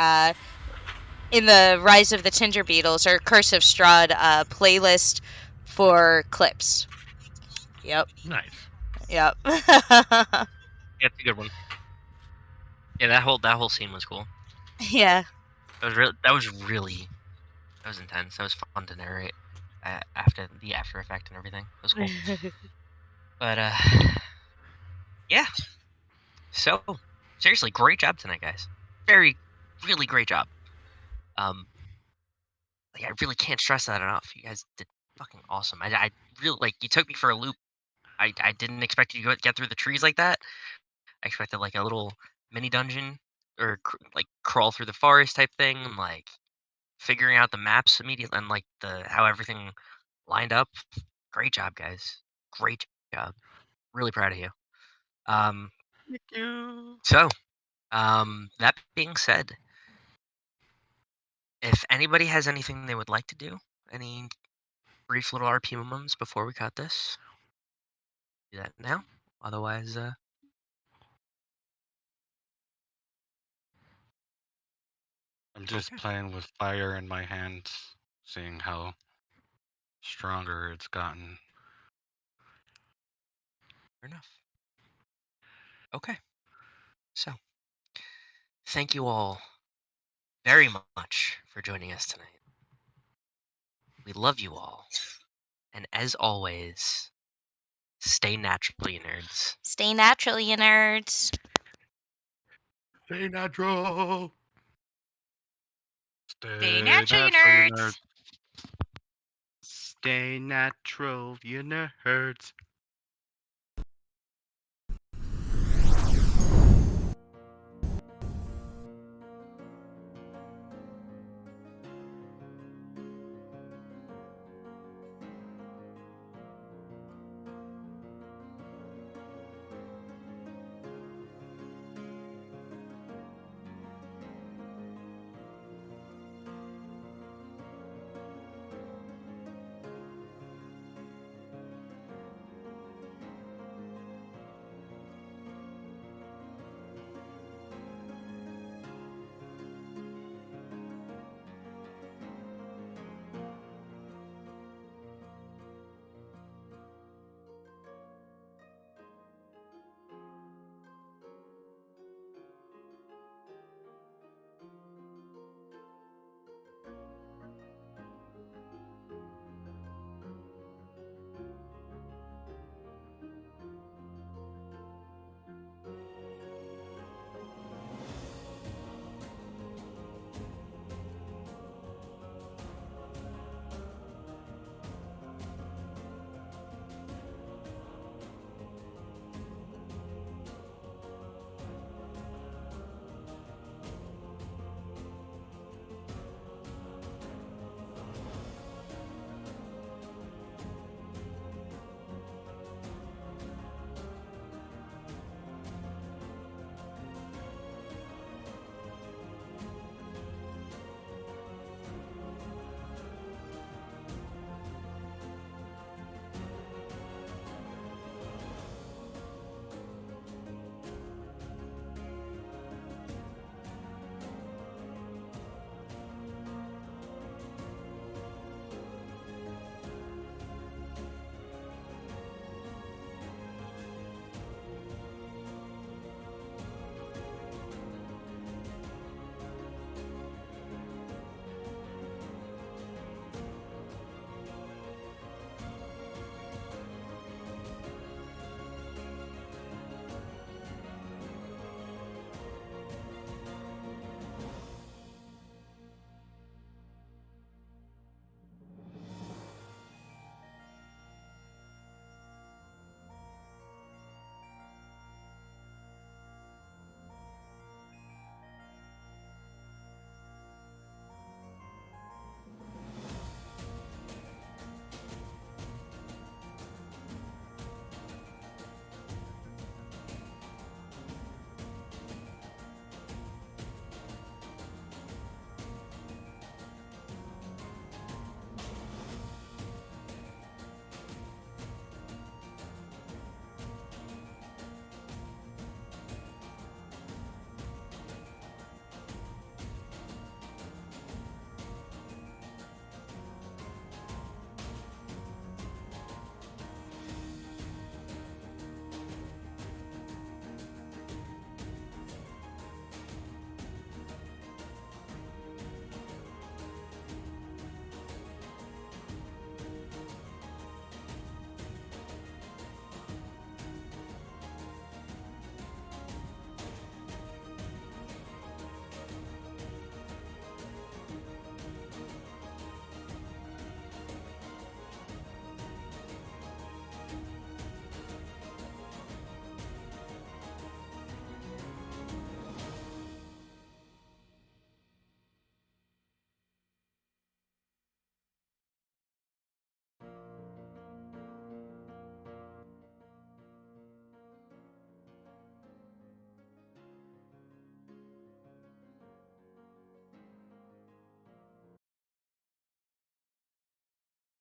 in the Rise of the Tinder Beetles or Curse of Strahd playlist for clips. Yep. Nice. Yep. Yeah, it's a good one. Yeah, that whole scene was cool. Yeah. That was intense. That was fun to narrate after the after effect and everything. It was cool. But yeah. So seriously, great job tonight, guys. Really great job. Like I really can't stress that enough. You guys did fucking awesome. I really like you took me for a loop. I didn't expect you to get through the trees like that. I expected like a little mini dungeon or like crawl through the forest type thing, and like figuring out the maps immediately and like how everything lined up. Great job, guys. Great job. Really proud of you. Thank you. So, that being said, if anybody has anything they would like to do, any brief little RP moments before we cut this, do that now. Otherwise, I'm just Okay. playing with fire in my hands. seeing how stronger it's gotten. Fair enough. Okay. So, thank you all very much for joining us tonight. We love you all. And as always, stay natural, you nerds. Stay natural, you nerds. Stay natural. Stay natural, you natural, nerds. Stay natural, you nerds.